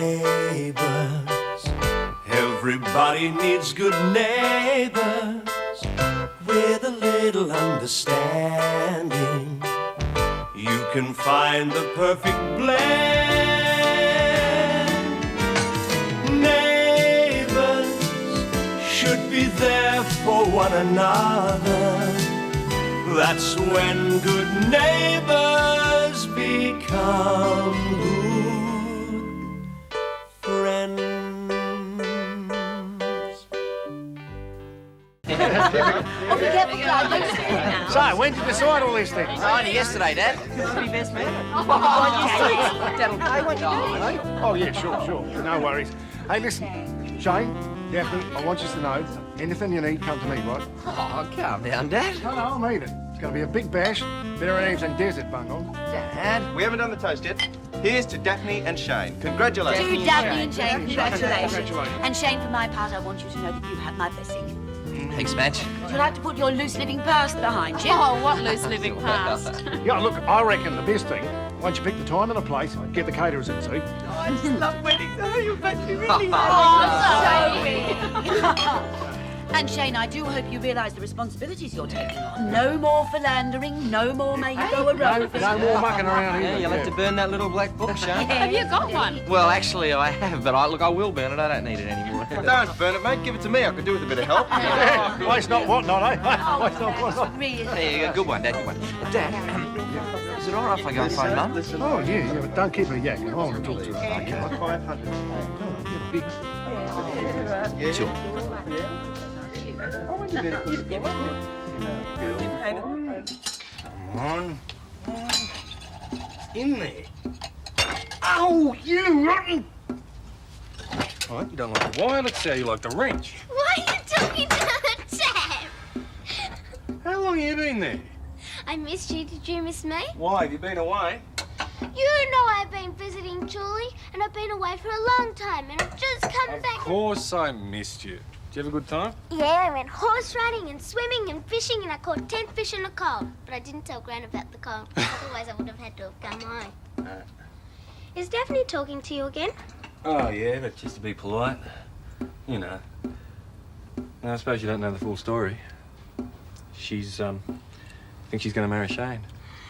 neighbors. Everybody needs good neighbors with a little understanding. You can find the perfect blend. Neighbors should be there for one another. That's when good neighbors become good friends. So, when did you decide all these things? Only yesterday, Dad. Oh, yeah, sure. No worries. Hey, listen, Shane, Daphne, I want you to know, anything you need, come to me, right? Oh, calm down, Dad. No, I mean it. It's going to be a big bash. Better names than desert, Bungles. Dad. We haven't done the toast yet. Here's to Daphne and Shane. Congratulations. To Daphne and Shane, congratulations. Congratulations. And Shane, for my part, I want you to know that you have my blessing. Thanks, Madge. Would you like to put your loose living past behind you? Oh, what loose living past? Yeah, look, I reckon the best thing, once you pick the time and the place, get the caterers in, see? I just love weddings. Oh, you make me really And Shane, I do hope you realise the responsibilities you're taking on. No more philandering, no more merry-go-round. No more mucking around Yeah, here. you'll have to burn that little black book, Shane. Have you got one? Well, actually, I have, but I will burn it. I don't need it anymore. Don't burn it, mate. Give it to me. I could do with a bit of help. Yeah, waste not, what not, eh? Waste not, what not. Really? There you go. Good one, Dad. Good one. Dad, is it all right if I go and phone Mum? Oh, yeah, but don't keep her yakking. I want to talk to her. Okay. Sure. Come on. In there. Oh, you rotten! What? You don't like the wire? Let's see how you like the wrench. Why are you talking to the tap? How long have you been there? I missed you. Did you miss me? Why? Have you been away? You know I've been visiting Julie, and I've been away for a long time, and I've just come back. Of course I missed you. Did you have a good time? Yeah, I went horse riding and swimming and fishing, and I caught 10 fish in a coal. But I didn't tell Gran about the coal. Otherwise, I would have had to have come home. Is Daphne talking to you again? Oh, yeah, but just to be polite. You know. Now, I suppose you don't know the full story. She's, I think she's going to marry Shane.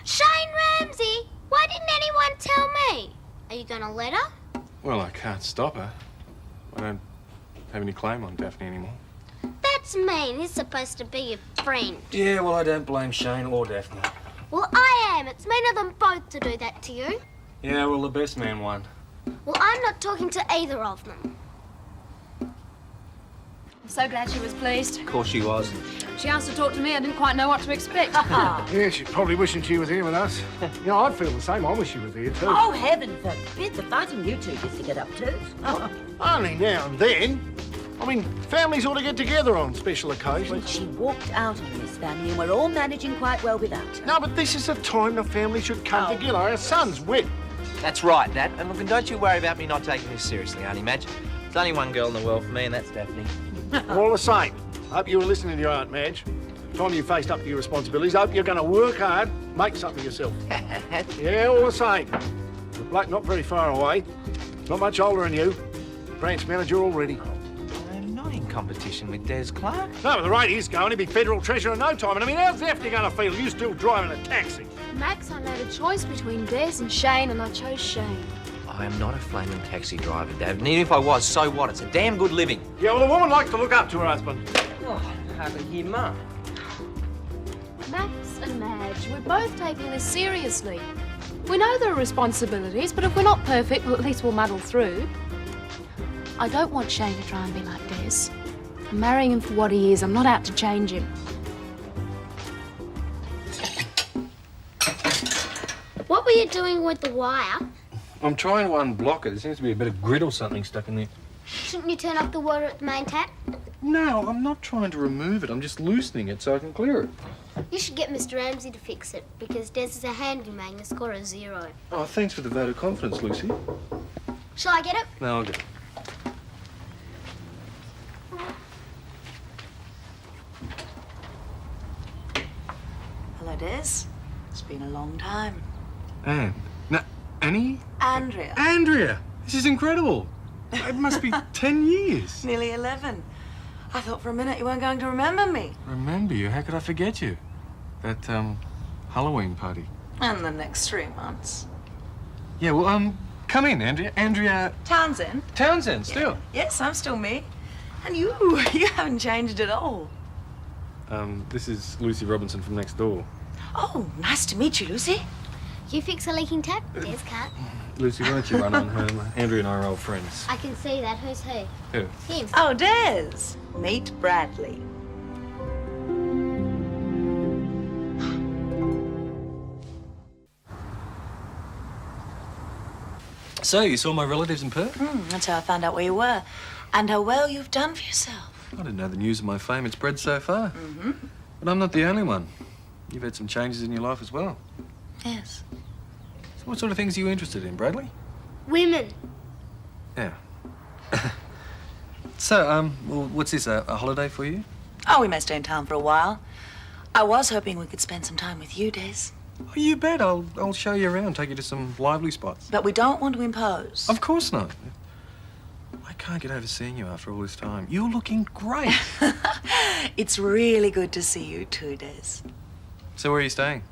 Shane Ramsey! Why didn't anyone tell me? Are you going to let her? Well, I can't stop her. I don't have any claim on Daphne anymore. That's mean. He's supposed to be your friend. Yeah, well, I don't blame Shane or Daphne. Well, I am. It's mean of them both to do that to you. Yeah, well, the best man won. Well, I'm not talking to either of them. I'm so glad she was pleased. Of course she was. She asked to talk to me. I didn't quite know what to expect. Yeah, she's probably wishing she was here with us. You know, I'd feel the same. I wish she was here, too. Oh, heaven forbid the fighting you two get to get up to. Only now and then. I mean, families ought to get together on special occasions. Well, she walked out of this family, and we're all managing quite well without her. No, but this is the time the family should come together. Our son's wet. That's right, Dad. And look, and don't you worry about me not taking this seriously, Auntie Madge. There's only one girl in the world for me, and that's Daphne. All the same, hope you were listening to your Aunt Madge. Time you faced up to your responsibilities, hope you're going to work hard, make something yourself. Yeah, all the same. The bloke not very far away, not much older than you, branch manager already. I'm not in competition with Des Clark. No, but the rate he's going, he'll be federal treasurer in no time. And I mean, how's Daphne going to feel? You still driving a taxi? Max, I made a choice between Des and Shane, and I chose Shane. I am not a flaming taxi driver, Dad. And even if I was, so what? It's a damn good living. Yeah, well, the woman likes to look up to her husband. Oh, hardly hear Mum. Max and Madge, we're both taking this seriously. We know there are responsibilities, but if we're not perfect, well, at least we'll muddle through. I don't want Shane to try and be like Des. I'm marrying him for what he is. I'm not out to change him. What were you doing with the wire? I'm trying to unblock it. There seems to be a bit of grit or something stuck in there. Shouldn't you turn off the water at the main tap? No, I'm not trying to remove it. I'm just loosening it so I can clear it. You should get Mr. Ramsey to fix it, because Des is a handyman. You score a 0. Oh, thanks for the vote of confidence, Lucy. Shall I get it? No, I'll get it. Hello, Des. It's been a long time. Anne. No, Annie? Andrea. Andrea! This is incredible. It must be 10 years. Nearly 11. I thought for a minute you weren't going to remember me. Remember you? How could I forget you? That, Halloween party. And the next 3 months. Yeah, well, come in, Andrea. Andrea Townsend? Townsend, still. Yes, I'm still me. And you haven't changed at all. This is Lucy Robinson from next door. Oh, nice to meet you, Lucy. You fix a leaking tap? There's Cat. Lucy, why don't you run on her? Andrea and I are old friends. I can see that. Who's who? Who? Him. Oh, Des. Meet Bradley. So, you saw my relatives in Perth? That's how I found out where you were. And how well you've done for yourself. I didn't know the news of my fame had spread so far. But I'm not the only one. You've had some changes in your life as well. Yes. So what sort of things are you interested in, Bradley? Women. Yeah. So, well, what's this, a holiday for you? Oh, we may stay in town for a while. I was hoping we could spend some time with you, Des. Oh, you bet. I'll show you around, take you to some lively spots. But we don't want to impose. Of course not. I can't get over seeing you after all this time. You're looking great. It's really good to see you too, Des. So where are you staying?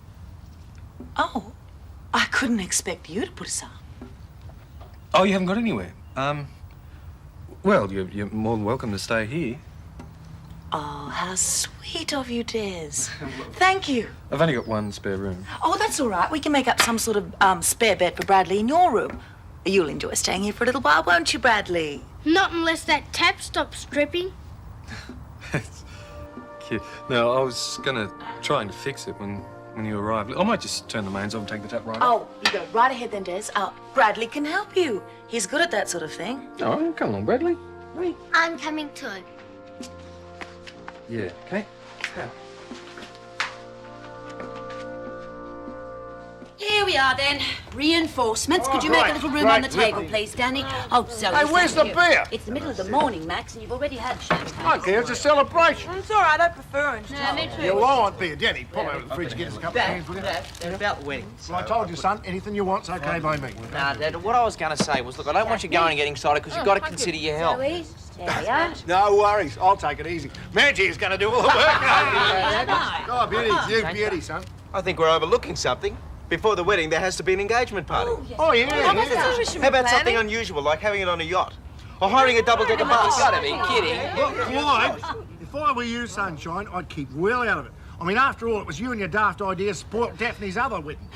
Oh, I couldn't expect you to put us up. Oh, you haven't got anywhere? Well, you're more than welcome to stay here. Oh, how sweet of you, Des. Thank you. I've only got one spare room. Oh, that's all right. We can make up some sort of spare bed for Bradley in your room. You'll enjoy staying here for a little while, won't you, Bradley? Not unless that tap stops dripping. Cute. No, I was gonna try and fix it when you arrived. I might just turn the mains off and take the tap right off. Oh, you go right ahead then, Des. Bradley can help you. He's good at that sort of thing. Oh, come along, Bradley. I'm coming too. Yeah, okay. Here we are then. Reinforcements. Could you make a little room on the table, please, Danny? Oh, Zoe. Hey, where's the thank you. beer? It's the middle of the morning, Max, and you've already had champagne. Okay, it's a celebration. It's all right. I prefer orange. Yeah, me too. Yeah, well, I want beer. Danny, pop over to the fridge and get us a couple of cans, will you? Dad, about the wedding. Well, I told you, son, anything you want's okay by me. Nah, Dad, what I was going to say was, look, I don't want you going and getting excited because you've got to consider your health. Zoe, there we are. No worries, I'll take it easy. Margie's going to do all the work. Oh, beauty, you beauty, son. I think we're overlooking something. Before the wedding, there has to be an engagement party. Oh, yeah. How about something unusual, like having it on a yacht? Or hiring a double-decker bus? You've got to be kidding. Look, Clive, if I were you, Sunshine, I'd keep well out of it. I mean, after all, it was you and your daft ideas spoilt Daphne's other wedding.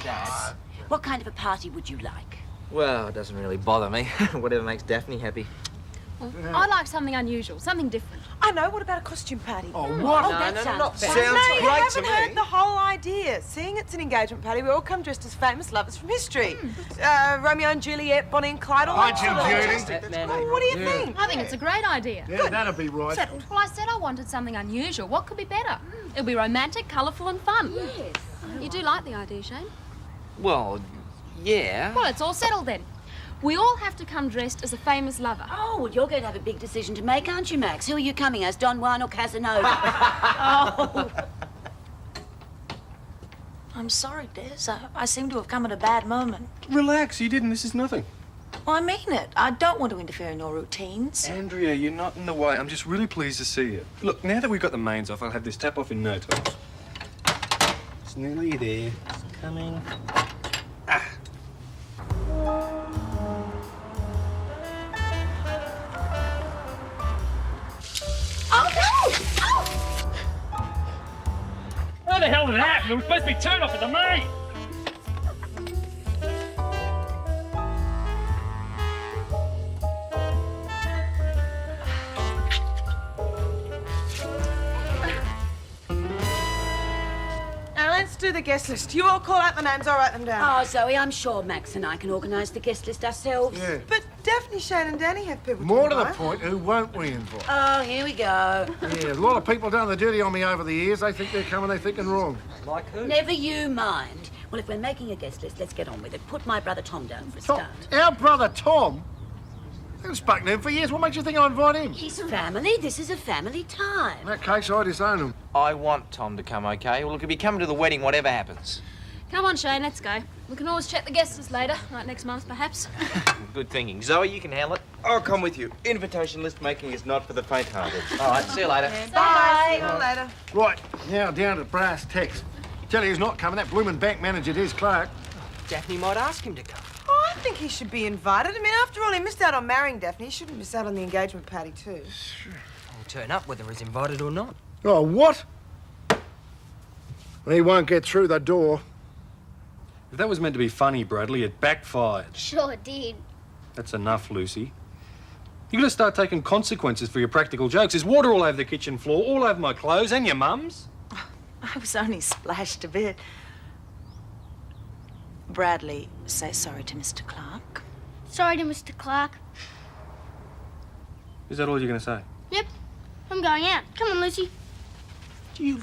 What kind of a party would you like? Well, it doesn't really bother me. Whatever makes Daphne happy. I'd like something unusual, something different. I know. What about a costume party? Oh, what? Not Sounds bad. No, you great haven't to heard me. the whole idea. Seeing it's an engagement party, we all come dressed as famous lovers from history. Romeo and Juliet, Bonnie and Clyde, all that Aren't sort you, of- Judy? Oh, what do you think? I think it's a great idea. Yeah, that'd be right. Well, I said I wanted something unusual. What could be better? It'll be romantic, colourful and fun. Yes. You do like the idea, Shane? Well, yeah. Well, it's all settled then. We all have to come dressed as a famous lover. Oh, well, you're going to have a big decision to make, aren't you, Max? Who are you coming as, Don Juan or Casanova? Oh. I'm sorry, Des. I seem to have come at a bad moment. Relax, you didn't. This is nothing. Well, I mean it. I don't want to interfere in your routines. Andrea, you're not in the way. I'm just really pleased to see you. Look, now that we've got the mains off, I'll have this tap off in no time. It's nearly there. It's coming. Ah. How the hell did it happen? It was supposed to be turned off at the main. Now, let's do the guest list. You all call out the names, I'll write them down. Oh, Zoe, I'm sure Max and I can organise the guest list ourselves. Yeah. But Daphne, Shane and Danny have people More to the invite. point, who won't we invite? Oh, here we go. Yeah, a lot of people done the dirty on me over the years. They think they're coming, they're thinking wrong. Like who? Never you mind. Well, if we're making a guest list, let's get on with it. Put my brother Tom down for a Tom, start. our brother Tom? I haven't spoken to him for years. What makes you think I invite him? He's family. This is a family time. In that case, I disown him. I want Tom to come, okay? Well, look, if you come to the wedding, whatever happens. Come on, Shane, let's go. We can always check the guest list later, like next month, perhaps. Good thinking. Zoe, you can handle it. I'll come with you. Invitation list making is not for the faint-hearted. All right, see you later. Bye. See you later. Right, now down to brass tacks. Tell you who's not coming, that bloomin' bank manager, Des Clark. Daphne might ask him to come. Oh, I think he should be invited. I mean, after all, he missed out on marrying Daphne. He shouldn't miss out on the engagement party, too. He'll turn up whether he's invited or not. Oh, what? He won't get through the door. If that was meant to be funny, Bradley, it backfired. Sure did. That's enough, Lucy. You gotta start taking consequences for your practical jokes. There's water all over the kitchen floor, all over my clothes, and your mum's. I was only splashed a bit. Bradley, say sorry to Mr. Clark. Sorry to Mr. Clark. Is that all you're gonna say? Yep. I'm going out. Come on, Lucy. Do you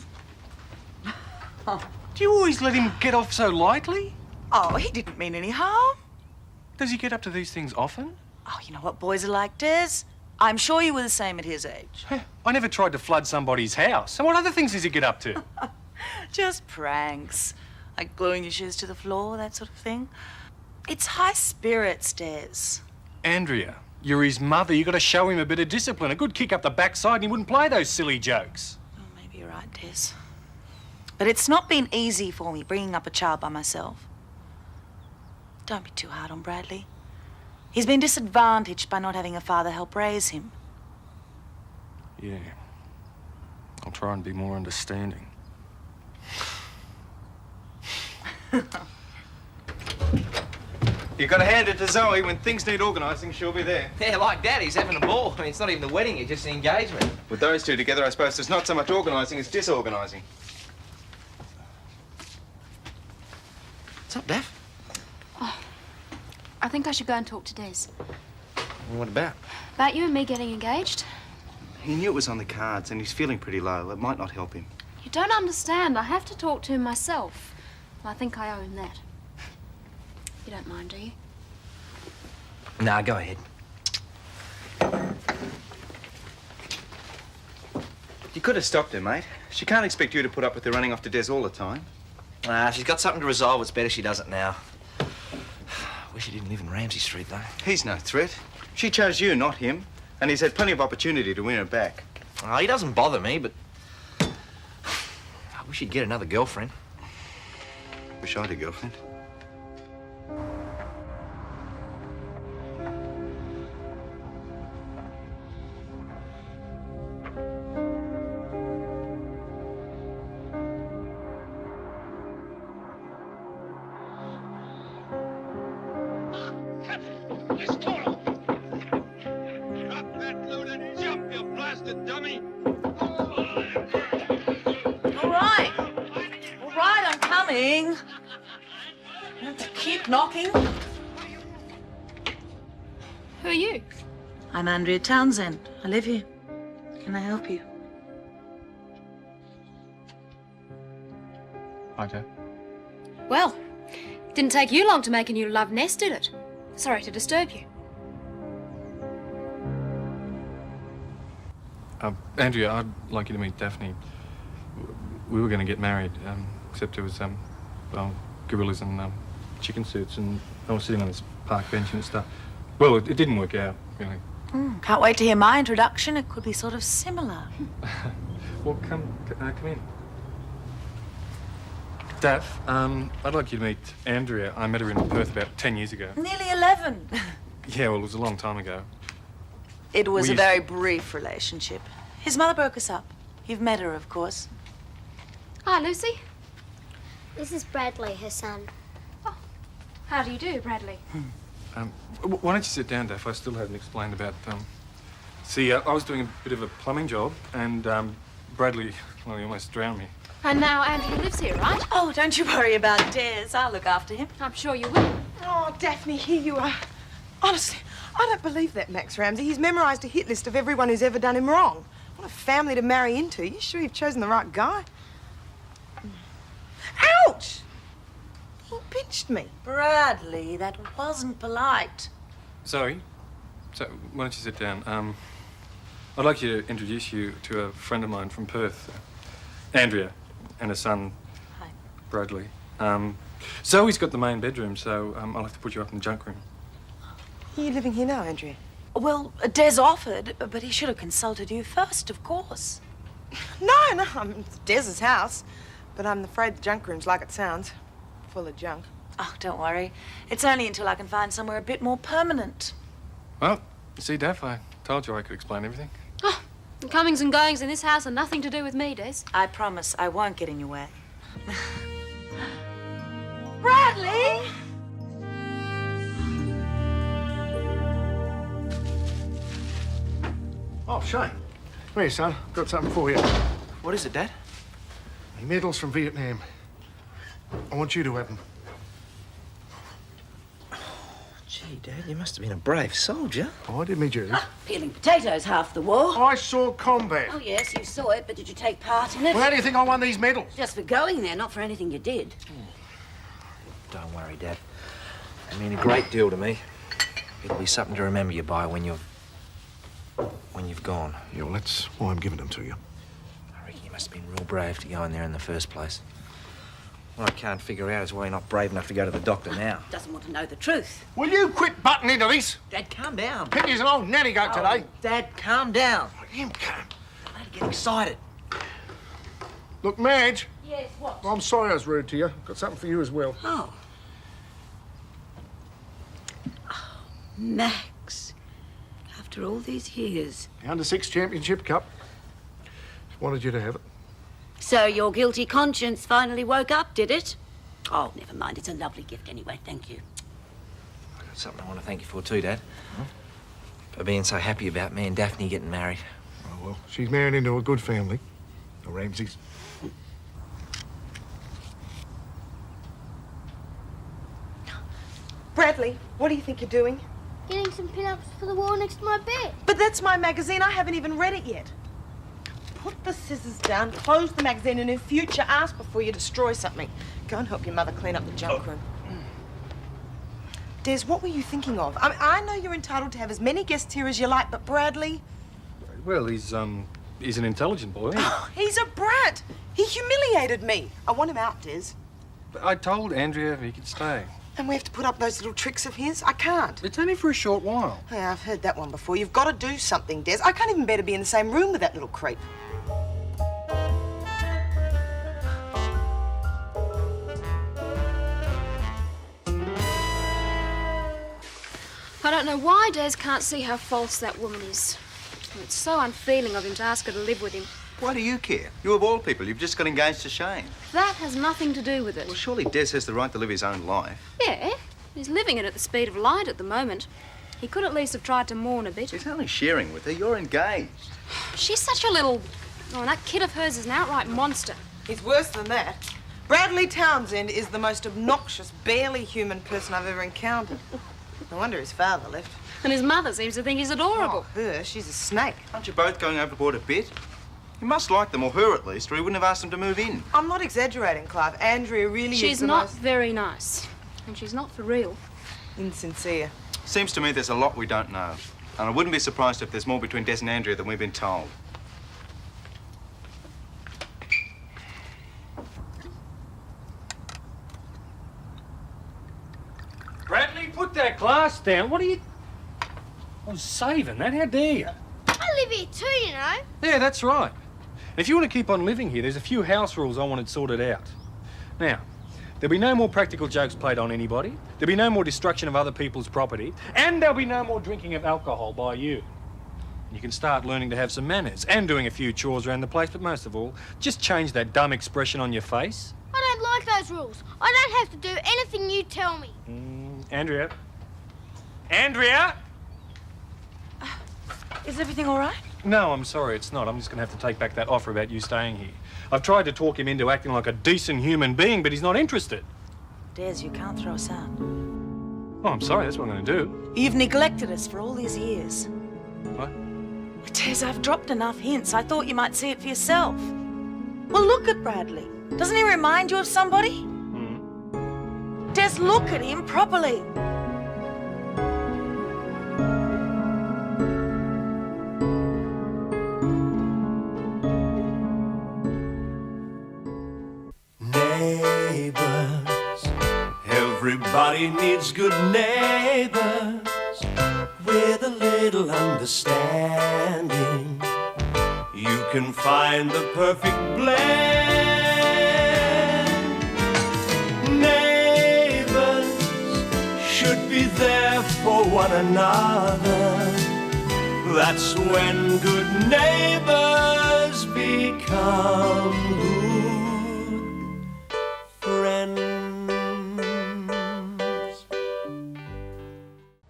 always let him get off so lightly? Oh, he didn't mean any harm. Does he get up to these things often? Oh, you know what boys are like, Des? I'm sure you were the same at his age. I never tried to flood somebody's house. And what other things does he get up to? Just pranks. Like gluing your shoes to the floor, that sort of thing. It's high spirits, Des. Andrea, you're his mother. You got to show him a bit of discipline. A good kick up the backside and he wouldn't play those silly jokes. Oh, maybe you're right, Des. But it's not been easy for me bringing up a child by myself. Don't be too hard on Bradley. He's been disadvantaged by not having a father help raise him. Yeah. I'll try and be more understanding. You got to hand it to Zoe. When things need organising, she'll be there. Yeah, like Dad, he's having a ball. I mean, it's not even the wedding, it's just the engagement. With those two together, I suppose there's not so much organising as disorganising. What's up, Daff? I think I should go and talk to Des. What about? About you and me getting engaged. He knew it was on the cards and he's feeling pretty low. It might not help him. You don't understand. I have to talk to him myself. Well, I think I owe him that. You don't mind, do you? Nah, go ahead. You could have stopped her, mate. She can't expect you to put up with her running off to Des all the time. Nah, she's got something to resolve. It's better she does it now. Wish he didn't live in Ramsay Street, though. He's no threat. She chose you, not him. And he's had plenty of opportunity to win her back. Oh, he doesn't bother me, but I wish he'd get another girlfriend. Wish I had a girlfriend. All right, I'm coming. Keep knocking. Who are you? I'm Andrea Townsend. I live here. Can I help you? Okay. Well, it didn't take you long to make a new love nest, did it? Sorry to disturb you. Andrea, I'd like you to meet Daphne. We were going to get married, except there was, well, gorillas and chicken suits, and I was sitting on this park bench and stuff. Well, it didn't work out, really. Can't wait to hear my introduction. It could be sort of similar. Well, come in. Daph, I'd like you to meet Andrea. I met her in Perth about 10 years ago. Nearly 11. Yeah, well, it was a long time ago. It was We a used very brief relationship. His mother broke us up. You've met her, of course. Hi, Lucy. This is Bradley, her son. How do you do, Bradley? Why don't you sit down, Daph? I still haven't explained about, See, I was doing a bit of a plumbing job, and, Bradley, well, he almost drowned me. And now Andrew lives here, right? Oh, don't you worry about Des. I'll look after him. I'm sure you will. Oh, Daphne, here you are. Honestly, I don't believe that, Max Ramsey. He's memorised a hit list of everyone who's ever done him wrong. What a family to marry into. You sure you've chosen the right guy? Ouch! He pinched me. Bradley, that wasn't polite. Zoe, so why don't you sit down? I'd like you to introduce you to a friend of mine from Perth, Andrea, and her son, Hi. Bradley. Zoe's got the main bedroom, so I'll have to put you up in the junk room. Are you living here now, Andrea? Well, Des offered, but he should have consulted you first, of course. No, it's Des's house. But I'm afraid the junk room's like it sounds. Full of junk. Oh, don't worry. It's only until I can find somewhere a bit more permanent. Well, you see, Daff, I told you I could explain everything. Oh, the comings and goings in this house are nothing to do with me, Des. I promise I won't get in your way. Bradley! Oh, Shane. Come here, son. Got something for you. What is it, Dad? The medals from Vietnam. I want you to have them. Gee, Dad, you must have been a brave soldier. Oh, I did me duty. Peeling potatoes half the war. I saw combat. Oh, yes, you saw it, but did you take part in it? Well, how do you think I won these medals? Just for going there, not for anything you did. Don't worry, Dad. They mean a great deal to me. It'll be something to remember you by when you've gone. Yeah, well, that's why I'm giving them to you. I reckon you must have been real brave to go in there in the first place. What I can't figure out is why you're not brave enough to go to the doctor now. Doesn't want to know the truth. Will you quit butting into this? Dad, calm down. Picky's an old nanny goat today. Dad, calm down. I am calm. Don't get excited. Look, Madge. Yes, what? I'm sorry I was rude to you. Got something for you as well. Oh. Oh, Max. After all these years. The Under-6 Championship Cup. Just wanted you to have it. So your guilty conscience finally woke up, did it? Oh, never mind. It's a lovely gift anyway. Thank you. I've got something I want to thank you for too, Dad. For being so happy about me and Daphne getting married. Oh, well, she's married into a good family. The Ramseys. Bradley, what do you think you're doing? Getting some pin-ups for the wall next to my bed. But that's my magazine. I haven't even read it yet. Put the scissors down, close the magazine, and in future ask before you destroy something. Go and help your mother clean up the junk room. Des, what were you thinking of? I know you're entitled to have as many guests here as you like, but Bradley... Well, he's an intelligent boy. He's a brat. He humiliated me. I want him out, Des. But I told Andrea he could stay. And we have to put up those little tricks of his? I can't. It's only for a short while. Yeah, I've heard that one before. You've got to do something, Des. I can't even bear to be in the same room with that little creep. I don't know why Des can't see how false that woman is. It's so unfeeling of him to ask her to live with him. Why do you care? You of all people, you've just got engaged to Shane. That has nothing to do with it. Well, surely Des has the right to live his own life. Yeah, he's living it at the speed of light at the moment. He could at least have tried to mourn a bit. He's only sharing with her. You're engaged. She's such a little... Oh, and that kid of hers is an outright monster. He's worse than that. Bradley Townsend is the most obnoxious, barely human person I've ever encountered. No wonder his father left. And his mother seems to think he's adorable. Oh, her? She's a snake. Aren't you both going overboard a bit? You must like them, or her at least, or he wouldn't have asked them to move in. I'm not exaggerating, Clive. Andrea really is She's the not most... very nice. And she's not for real. insincere. Seems to me there's a lot we don't know. And I wouldn't be surprised if there's more between Des and Andrea than we've been told. Bradley, put that glass down. What are you... I was saving that. How dare you? I live here too, you know. Yeah, that's right. If you want to keep on living here, there's a few house rules I wanted sorted out. Now, there'll be no more practical jokes played on anybody. There'll be no more destruction of other people's property. And there'll be no more drinking of alcohol by you. And you can start learning to have some manners and doing a few chores around the place, but most of all, just change that dumb expression on your face. I don't like those rules. I don't have to do anything you tell me. Andrea? Andrea? Is everything all right? No, I'm sorry, it's not. I'm just going to have to take back that offer about you staying here. I've tried to talk him into acting like a decent human being, but he's not interested. Des, you can't throw us out. Oh, I'm sorry, that's what I'm going to do. You've neglected us for all these years. What? Des, I've dropped enough hints. I thought you might see it for yourself. Well, look at Bradley. Doesn't he remind you of somebody? Des, look at him properly. Neighbors, Everybody needs good neighbors with a little understanding. You can find the perfect blend. Neighbors should be there for one another. That's when good neighbors become good friends.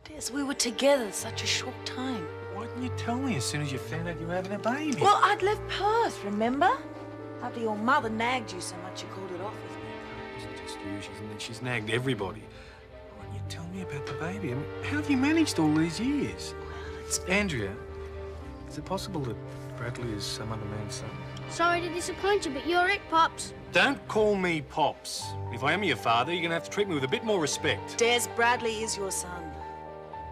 Des, we were together such a short time. Why didn't you tell me as soon as you found out you were having a baby? Well, I'd left Perth, remember? After your mother nagged you so much you called it off with me. It's just you. She's nagged everybody. Why didn't you tell me about the baby? I mean, how have you managed all these years? Andrea, is it possible that Bradley is some other man's son? Sorry to disappoint you, but you're it, Pops. Don't call me Pops. If I am your father, you're going to have to treat me with a bit more respect. Des, Bradley is your son.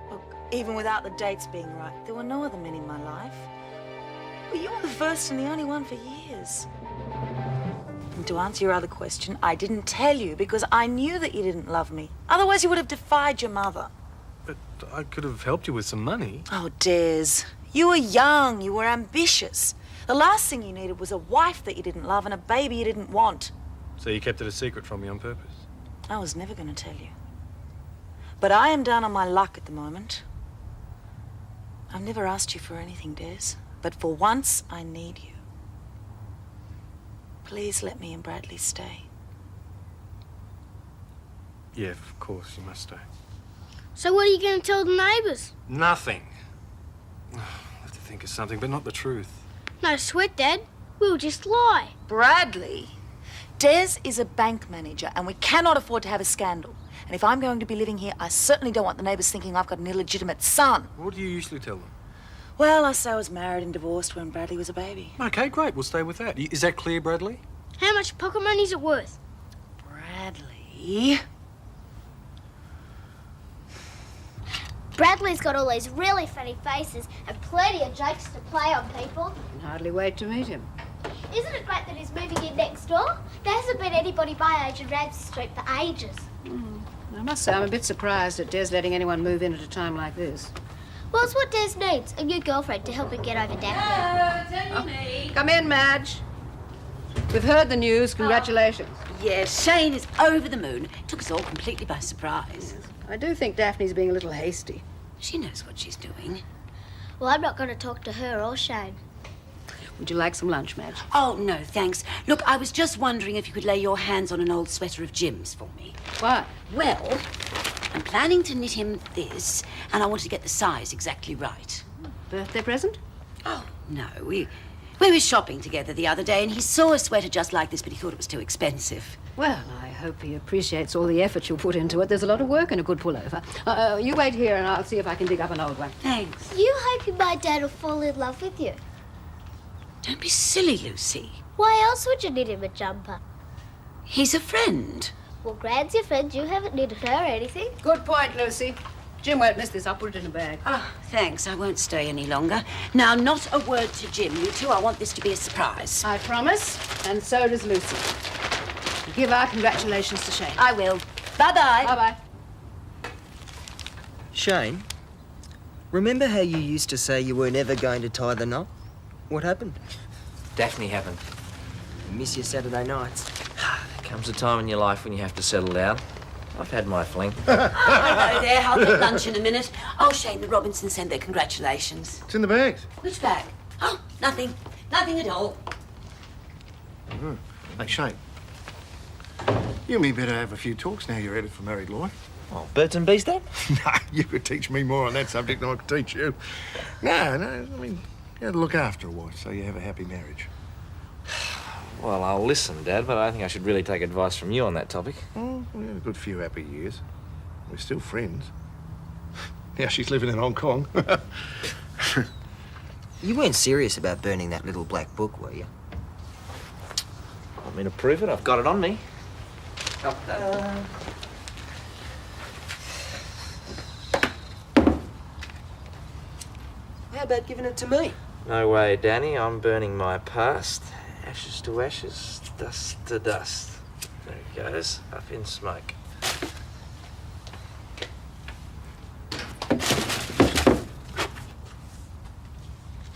Look, even without the dates being right, there were no other men in my life. Well, you were the first and the only one for years. And to answer your other question, I didn't tell you because I knew that you didn't love me. Otherwise, you would have defied your mother. But I could have helped you with some money. Oh, Des, you were young, you were ambitious. The last thing you needed was a wife that you didn't love and a baby you didn't want. So you kept it a secret from me on purpose? I was never going to tell you. But I am down on my luck at the moment. I've never asked you for anything, Des, but for once I need you. Please let me and Bradley stay. Yeah, of course, you must stay. So what are you going to tell the neighbours? Nothing. I'll have to think of something, but not the truth. No sweat, Dad. We'll just lie. Bradley, Des is a bank manager and we cannot afford to have a scandal. And if I'm going to be living here, I certainly don't want the neighbours thinking I've got an illegitimate son. What do you usually tell them? Well, I say I was married and divorced when Bradley was a baby. Okay, great. We'll stay with that. Is that clear, Bradley? How much pocket money's it worth? Bradley? Bradley's got all these really funny faces and plenty of jokes to play on people. Can hardly wait to meet him. Isn't it great that he's moving in next door? There hasn't been anybody my age in Ramsay Street for ages. I must say, I'm a bit surprised at Des letting anyone move in at a time like this. Well, it's what Des needs, a new girlfriend to help him get over Daphne. Come in, Madge. We've heard the news. Congratulations. Yes, Shane is over the moon. Took us all completely by surprise. I do think Daphne's being a little hasty. She knows what she's doing. Well, I'm not going to talk to her or Shane. Would you like some lunch, Madge? Oh, no, thanks. Look, I was just wondering if you could lay your hands on an old sweater of Jim's for me. Why? Well, I'm planning to knit him this, and I want to get the size exactly right. Birthday present? Oh, no. We were shopping together the other day, and he saw a sweater just like this, but he thought it was too expensive. Well, I hope he appreciates all the effort you put into it. There's a lot of work in a good pullover. You wait here, and I'll see if I can dig up an old one. Thanks. You hoping my dad will fall in love with you? Don't be silly, Lucy. Why else would you knit him a jumper? He's a friend. Well, Gran's your friend. You haven't knitted her anything. Good point, Lucy. Jim won't miss this. I'll put it in a bag. Oh, thanks. I won't stay any longer. Now, not a word to Jim. You two, I want this to be a surprise. I promise, and so does Lucy. Give our congratulations to Shane. I will. Bye-bye. Bye-bye. Shane, remember how you used to say you were never going to tie the knot? What happened? Daphne happened. I miss your Saturday nights. There comes a time in your life when you have to settle down. I've had my fling. Hello there. I'll get lunch in a minute. Oh, Shane, the Robinsons sent their congratulations. It's in the bags. Which bag? Oh, nothing. Nothing at all. Hey, Shane. You and me better have a few talks now you're headed for married life. Oh, birds and bees, Dad? No, you could teach me more on that subject than I could teach you. No, I mean, you have to look after a wife so you have a happy marriage. Well, I'll listen, Dad, but I think I should really take advice from you on that topic. Oh, we had a good few happy years. We're still friends. Now she's living in Hong Kong. You weren't serious about burning that little black book, were you? Want me to prove it? I've got it on me. How about giving it to me? No way, Danny. I'm burning my past. Ashes to ashes, dust to dust. There it goes, up in smoke.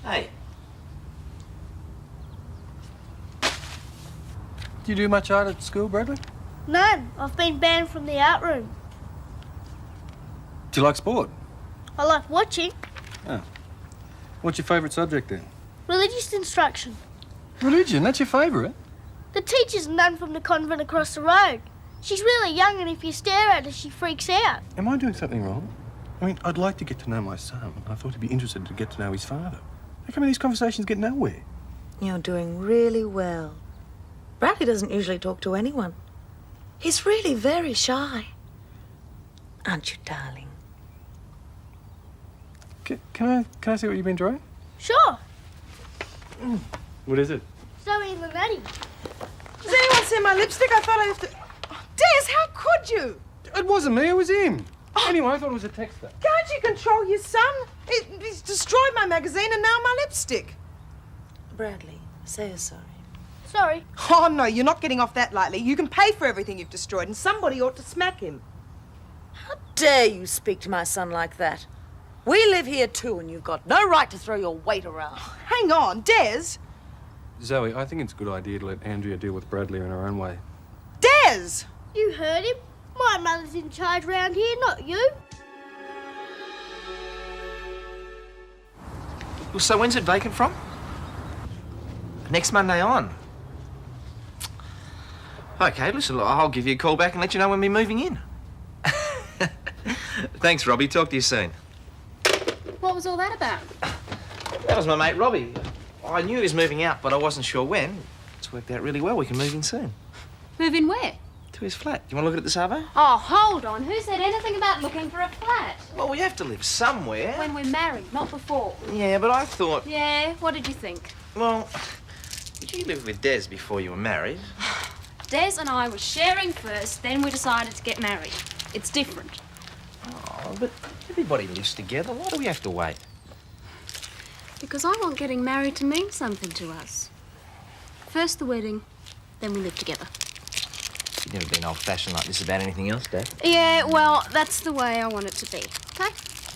Hey. Do you do much art at school, Bradley? None. I've been banned from the art room. Do you like sport? I like watching. Oh. What's your favourite subject then? Religious instruction. Religion, that's your favourite? The teacher's a nun from the convent across the road. She's really young, and if you stare at her, she freaks out. Am I doing something wrong? I mean, I'd like to get to know my son. I thought he'd be interested to get to know his father. How come these conversations get nowhere? You're doing really well. Bradley doesn't usually talk to anyone. He's really very shy. Aren't you, darling? Can I see what you've been drawing? Sure. What is it? Zoe and the Nutty. Has anyone seen my lipstick? I thought I left it. Oh, Des, how could you? It wasn't me, it was him. Anyway, I thought it was a texter. Can't you control your son? He's destroyed my magazine and now my lipstick. Bradley, say you're sorry. Sorry. Oh, no, you're not getting off that lightly. You can pay for everything you've destroyed, and somebody ought to smack him. How dare you speak to my son like that? We live here too, and you've got no right to throw your weight around. Hang on, Des. Zoe, I think it's a good idea to let Andrea deal with Bradley in her own way. Des! You heard him. My mother's in charge round here, not you. Well, so when's it vacant from? Next Monday on. Okay, listen, I'll give you a call back and let you know when we're moving in. Thanks, Robbie. Talk to you soon. What was all that about? That was my mate, Robbie. I knew he was moving out, but I wasn't sure when. It's worked out really well. We can move in soon. Move in where? To his flat. Do you want to look at it this Arvo? Oh, hold on. Who said anything about looking for a flat? Well, we have to live somewhere. When we're married, not before. Yeah, but I thought... Yeah, what did you think? Well, you lived with Des before you were married. Des and I were sharing first, then we decided to get married. It's different. Oh, but everybody lives together. Why do we have to wait? Because I want getting married to mean something to us. First the wedding, then we live together. You've never been old-fashioned like this about anything else, Dad. Yeah, well, that's the way I want it to be, okay?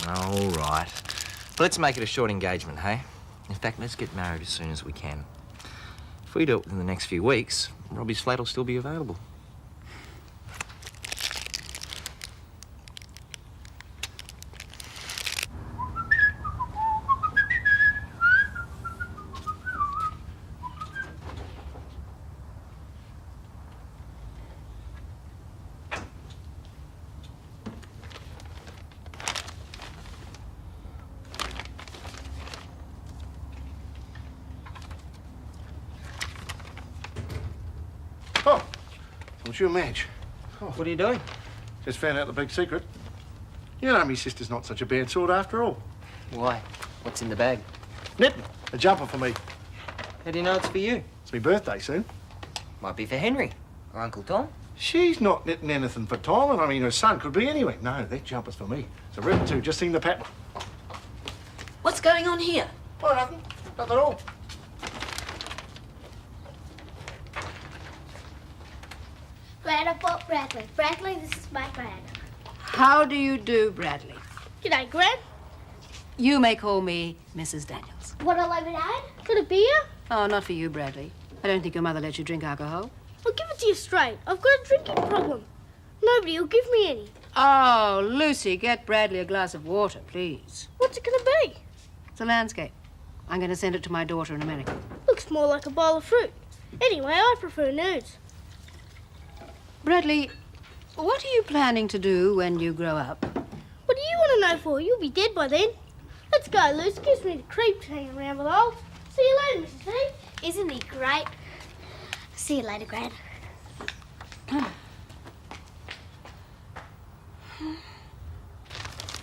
All right. Well, let's make it a short engagement, hey? In fact, let's get married as soon as we can. If we do it within the next few weeks, Robbie's flat will still be available. Oh, it's you, Madge. Oh. What are you doing? Just found out the big secret. You know, my sister's not such a bad sort after all. Why? What's in the bag? Knitting. A jumper for me. How do you know it's for you? It's my birthday soon. Might be for Henry or Uncle Tom. She's not knitting anything for Tom, and I mean, her son could be anyway. No, that jumper's for me. It's a rip too. Just seen the pattern. What's going on here? Oh, nothing. Nothing at all. Glad I bought Bradley. Bradley, this is my Gran. How do you do, Bradley? G'day, Gran. You may call me Mrs. Daniels. What a lemonade? Got a beer? Oh, not for you, Bradley. I don't think your mother lets you drink alcohol. I'll give it to you straight. I've got a drinking problem. Nobody will give me any. Oh, Lucy, get Bradley a glass of water, please. What's it gonna be? It's a landscape. I'm going to send it to my daughter in America. Looks more like a bowl of fruit. Anyway, I prefer nudes. Bradley, what are you planning to do when you grow up? What do you want to know for? You'll be dead by then. Let's go, Luce. Gives me the creeps hanging around with old. See you later, Mrs. V. Isn't he great? See you later, Gran.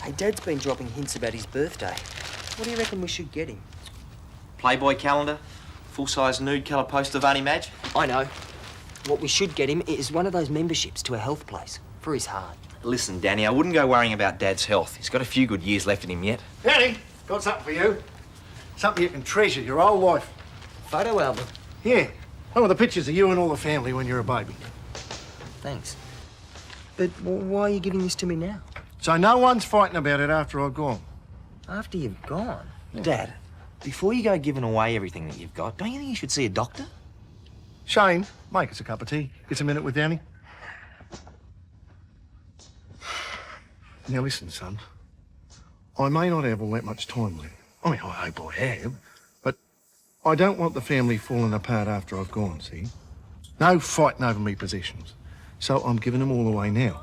Hey, Dad's been dropping hints about his birthday. What do you reckon we should get him? Playboy calendar, full-size nude colour poster of Auntie Madge. I know. What we should get him is one of those memberships to a health place for his heart. Listen, Danny, I wouldn't go worrying about Dad's health. He's got a few good years left in him yet. Danny, got something for you. Something you can treasure your whole life. Photo album. Yeah. One of the pictures of you and all the family when you're a baby. Thanks. But why are you giving this to me now? So no one's fighting about it after I've gone. After you've gone? Yeah. Dad, before you go giving away everything that you've got, don't you think you should see a doctor? Shane, make us a cup of tea. Get a minute with Danny. Now listen, son. I may not have all that much time left. I mean, I hope I have. But I don't want the family falling apart after I've gone, see? No fighting over me possessions. So I'm giving them all away now.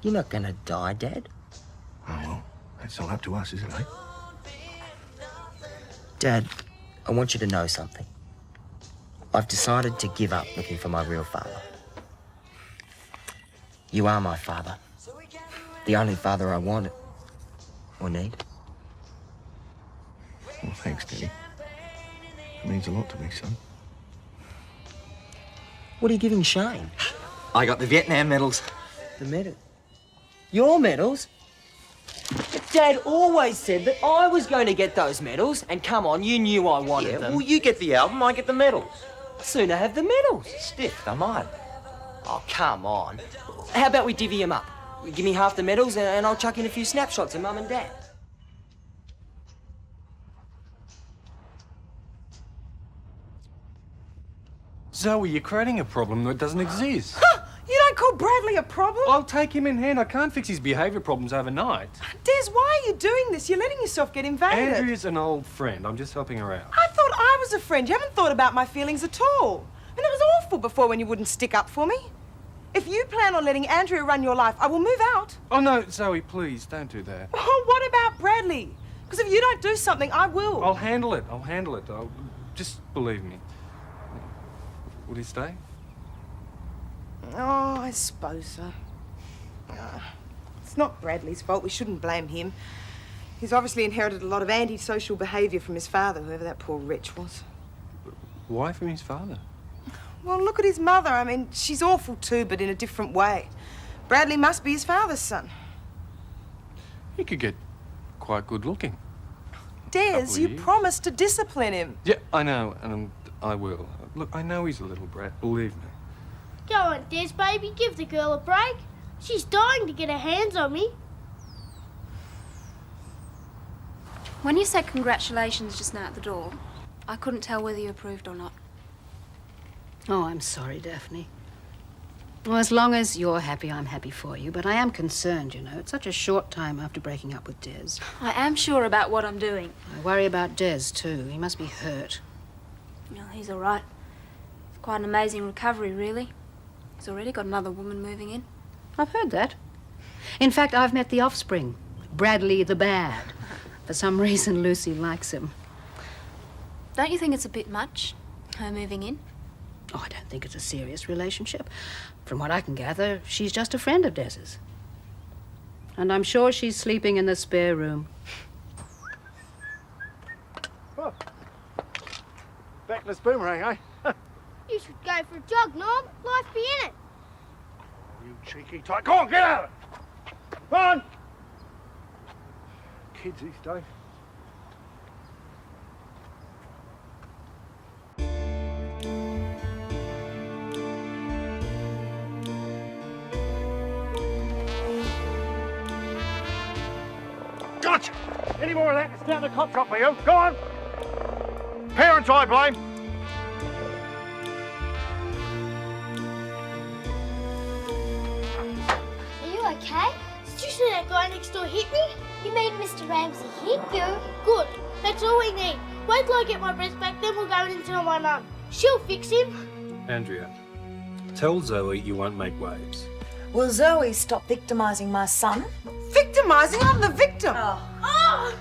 You're not gonna die, Dad. Oh, well, that's not up to us, is it, eh? Dad, I want you to know something. I've decided to give up looking for my real father. You are my father. The only father I want or need. Well, thanks, Daddy. It means a lot to me, son. What are you giving Shane? I got the Vietnam medals. The medal? Your medals? Dad always said that I was going to get those medals, and come on, you knew I wanted them. Well, you get the album, I get the medals. I'd sooner have the medals. Stiff, they're mine. Oh, come on. How about we divvy them up? You give me half the medals, and I'll chuck in a few snapshots of Mum and Dad. Zoe, you're creating a problem that doesn't exist. You don't call Bradley a problem? I'll take him in hand. I can't fix his behaviour problems overnight. Des, why are you doing this? You're letting yourself get invaded. Andrea's an old friend. I'm just helping her out. I thought I was a friend. You haven't thought about my feelings at all. I mean, it was awful before when you wouldn't stick up for me. If you plan on letting Andrea run your life, I will move out. Oh, no, Zoe, please, don't do that. Oh, what about Bradley? Because if you don't do something, I will. I'll handle it. Just believe me. Will he stay? Oh, I suppose so. It's not Bradley's fault. We shouldn't blame him. He's obviously inherited a lot of antisocial behaviour from his father, whoever that poor wretch was. Why from his father? Well, look at his mother. I mean, she's awful too, but in a different way. Bradley must be his father's son. He could get quite good looking. Des, you years. promised to discipline him. Yeah, I know, and I will. Look, I know he's a little brat, believe me. Go on, Des, baby. Give the girl a break. She's dying to get her hands on me. When you said congratulations just now at the door, I couldn't tell whether you approved or not. Oh, I'm sorry, Daphne. Well, as long as you're happy, I'm happy for you. But I am concerned, you know. It's such a short time after breaking up with Des. I am sure about what I'm doing. I worry about Des, too. He must be hurt. Well, he's all right. It's quite an amazing recovery, really. He's already got another woman moving in. I've heard that. In fact, I've met the offspring, Bradley the Bad. For some reason, Lucy likes him. Don't you think it's a bit much, her moving in? Oh, I don't think it's a serious relationship. From what I can gather, she's just a friend of Des's. And I'm sure she's sleeping in the spare room. Oh. Back in this boomerang, eh? You should go for a jog, Norm. Life be in it. You cheeky tyke. Go on, get out of it! Come on! Kids these days. Gotcha! Any more of that, it's down the cop shop for you. Go on! Parents, I blame. Are you okay? Did you see that guy next door hit me? You mean Mr. Ramsey hit you? Good. That's all we need. Wait till I get my breath back, then we'll go in and tell my mum. She'll fix him. Andrea, tell Zoe you won't make waves. Will Zoe stop victimising my son? Victimising? I'm the victim. Oh!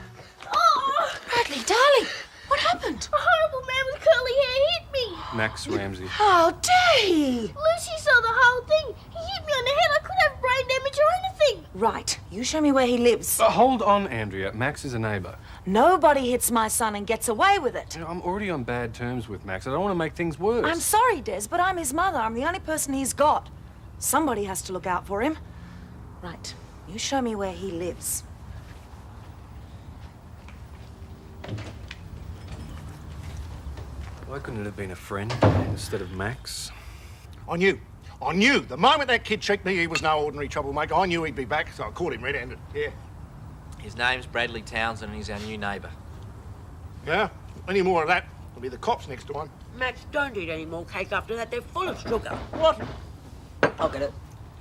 Bradley, darling, what happened? A horrible man with curly hair hit me. Max Ramsey. How dare he? Lucy saw the whole thing. He hit me on the head. I could have brain damage or anything. Right, you show me where he lives. Hold on, Andrea. Max is a neighbour. Nobody hits my son and gets away with it. You know, I'm already on bad terms with Max. I don't want to make things worse. I'm sorry, Des, but I'm his mother. I'm the only person he's got. Somebody has to look out for him. Right, you show me where he lives. Why couldn't it have been a friend instead of Max? I knew. The moment that kid checked me, he was no ordinary troublemaker. I knew he'd be back, so I caught him red-handed. Yeah. His name's Bradley Townsend and he's our new neighbour. Yeah? Any more of that, there'll be the cops next time. Max, don't eat any more cake after that. They're full of sugar. What? I'll get it.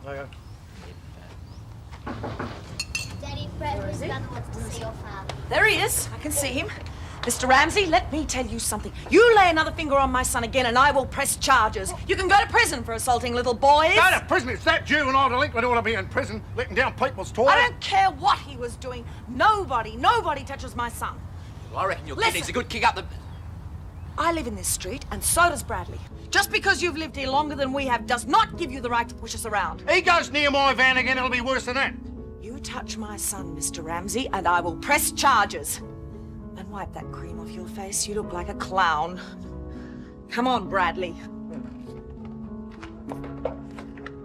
Okay. Daddy, Bradley's mother wants to see your father. There he is. I can see him. Mr. Ramsey, let me tell you something. You lay another finger on my son again and I will press charges. You can go to prison for assaulting little boys. Go to prison? It's that juvenile delinquent ought to be in prison, letting down people's toys. I don't care what he was doing. Nobody touches my son. Well, I reckon your kid Listen. needs a good kick up the... I live in this street and so does Bradley. Just because you've lived here longer than we have does not give you the right to push us around. He goes near my van again, it'll be worse than that. You touch my son, Mr. Ramsey, and I will press charges. And wipe that cream off your face. You look like a clown. Come on, Bradley.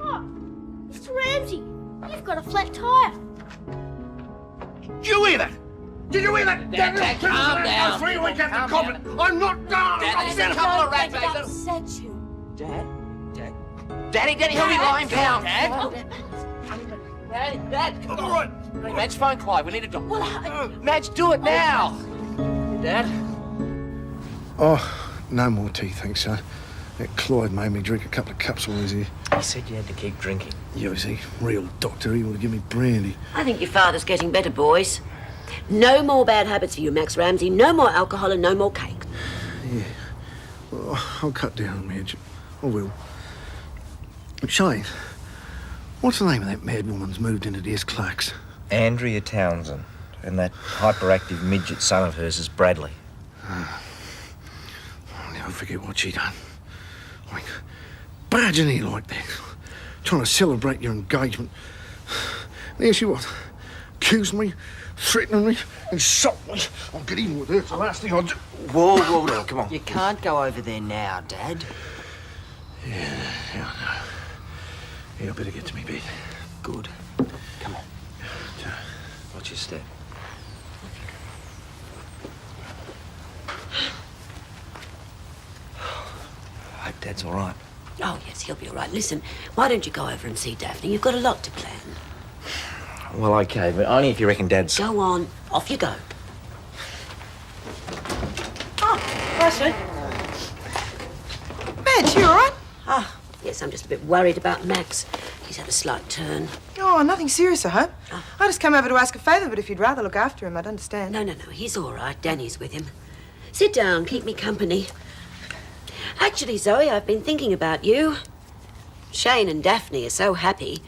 Oh, Mr. Ramsey, you've got a flat tire. Did you hear that? Did you hear that? Dad, calm down. 3 weeks after copping. I'm not done. Dad, there's a couple of rats, mate. Upset you. Dad? Daddy, help me lie him down. Dad. All right. Hey, Madge, phone Clive. We need a doctor. Madge, do it now. Dad? Oh, no more tea, thanks, son. That Clyde made me drink a couple of cups while he was here. He said you had to keep drinking. You see, real doctor, he would have given me brandy. I think your father's getting better, boys. No more bad habits for you, Max Ramsey. No more alcohol and no more cake. Yeah. Well, I'll cut down, Madge. I will. Shane, what's the name of that mad woman's moved into the S. Clark's? Andrea Townsend. And that hyperactive midget son of hers is Bradley. I'll never forget what she done. I mean, barging in like that, trying to celebrate your engagement. There she was, accusing me, threatening me, insulting me. I'll get even with her. It's the last thing I'll do. Whoa, now, come on. You can't go over there now, Dad. Yeah, I know. Yeah, I better get to me bed. Good. Come on. Watch your step. I hope Dad's all right. Oh, yes, he'll be all right. Listen, why don't you go over and see Daphne? You've got a lot to plan. Well, OK, but only if you reckon Dad's... Go on. Off you go. Oh, Russell. Madge, you all right? Ah, yes, I'm just a bit worried about Max. He's had a slight turn. Oh, nothing serious, I hope. I just came over to ask a favour, but if you'd rather look after him, I'd understand. No, he's all right. Danny's with him. Sit down, keep me company. Actually, Zoe, I've been thinking about you. Shane and Daphne are so happy.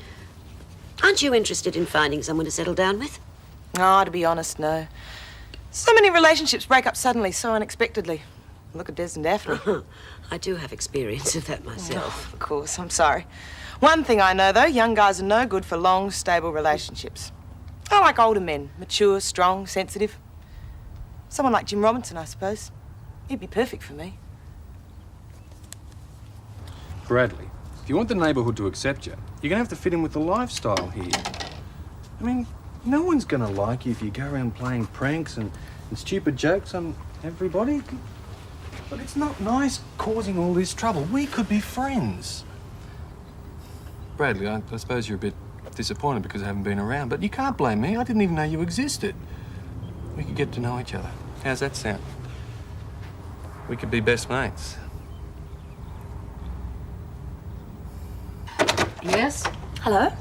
Aren't you interested in finding someone to settle down with? Oh, to be honest, no. So many relationships break up suddenly, so unexpectedly. Look at Des and Daphne. I do have experience of that myself. Oh, of course, I'm sorry. One thing I know, though, young guys are no good for long, stable relationships. I like older men, mature, strong, sensitive. Someone like Jim Robinson, I suppose. He'd be perfect for me. Bradley, if you want the neighbourhood to accept you, you're going to have to fit in with the lifestyle here. I mean, no one's going to like you if you go around playing pranks and stupid jokes on everybody. But it's not nice causing all this trouble. We could be friends. Bradley, I suppose you're a bit disappointed because I haven't been around, but you can't blame me. I didn't even know you existed. We could get to know each other. How's that sound? We could be best mates. Yes? Hello?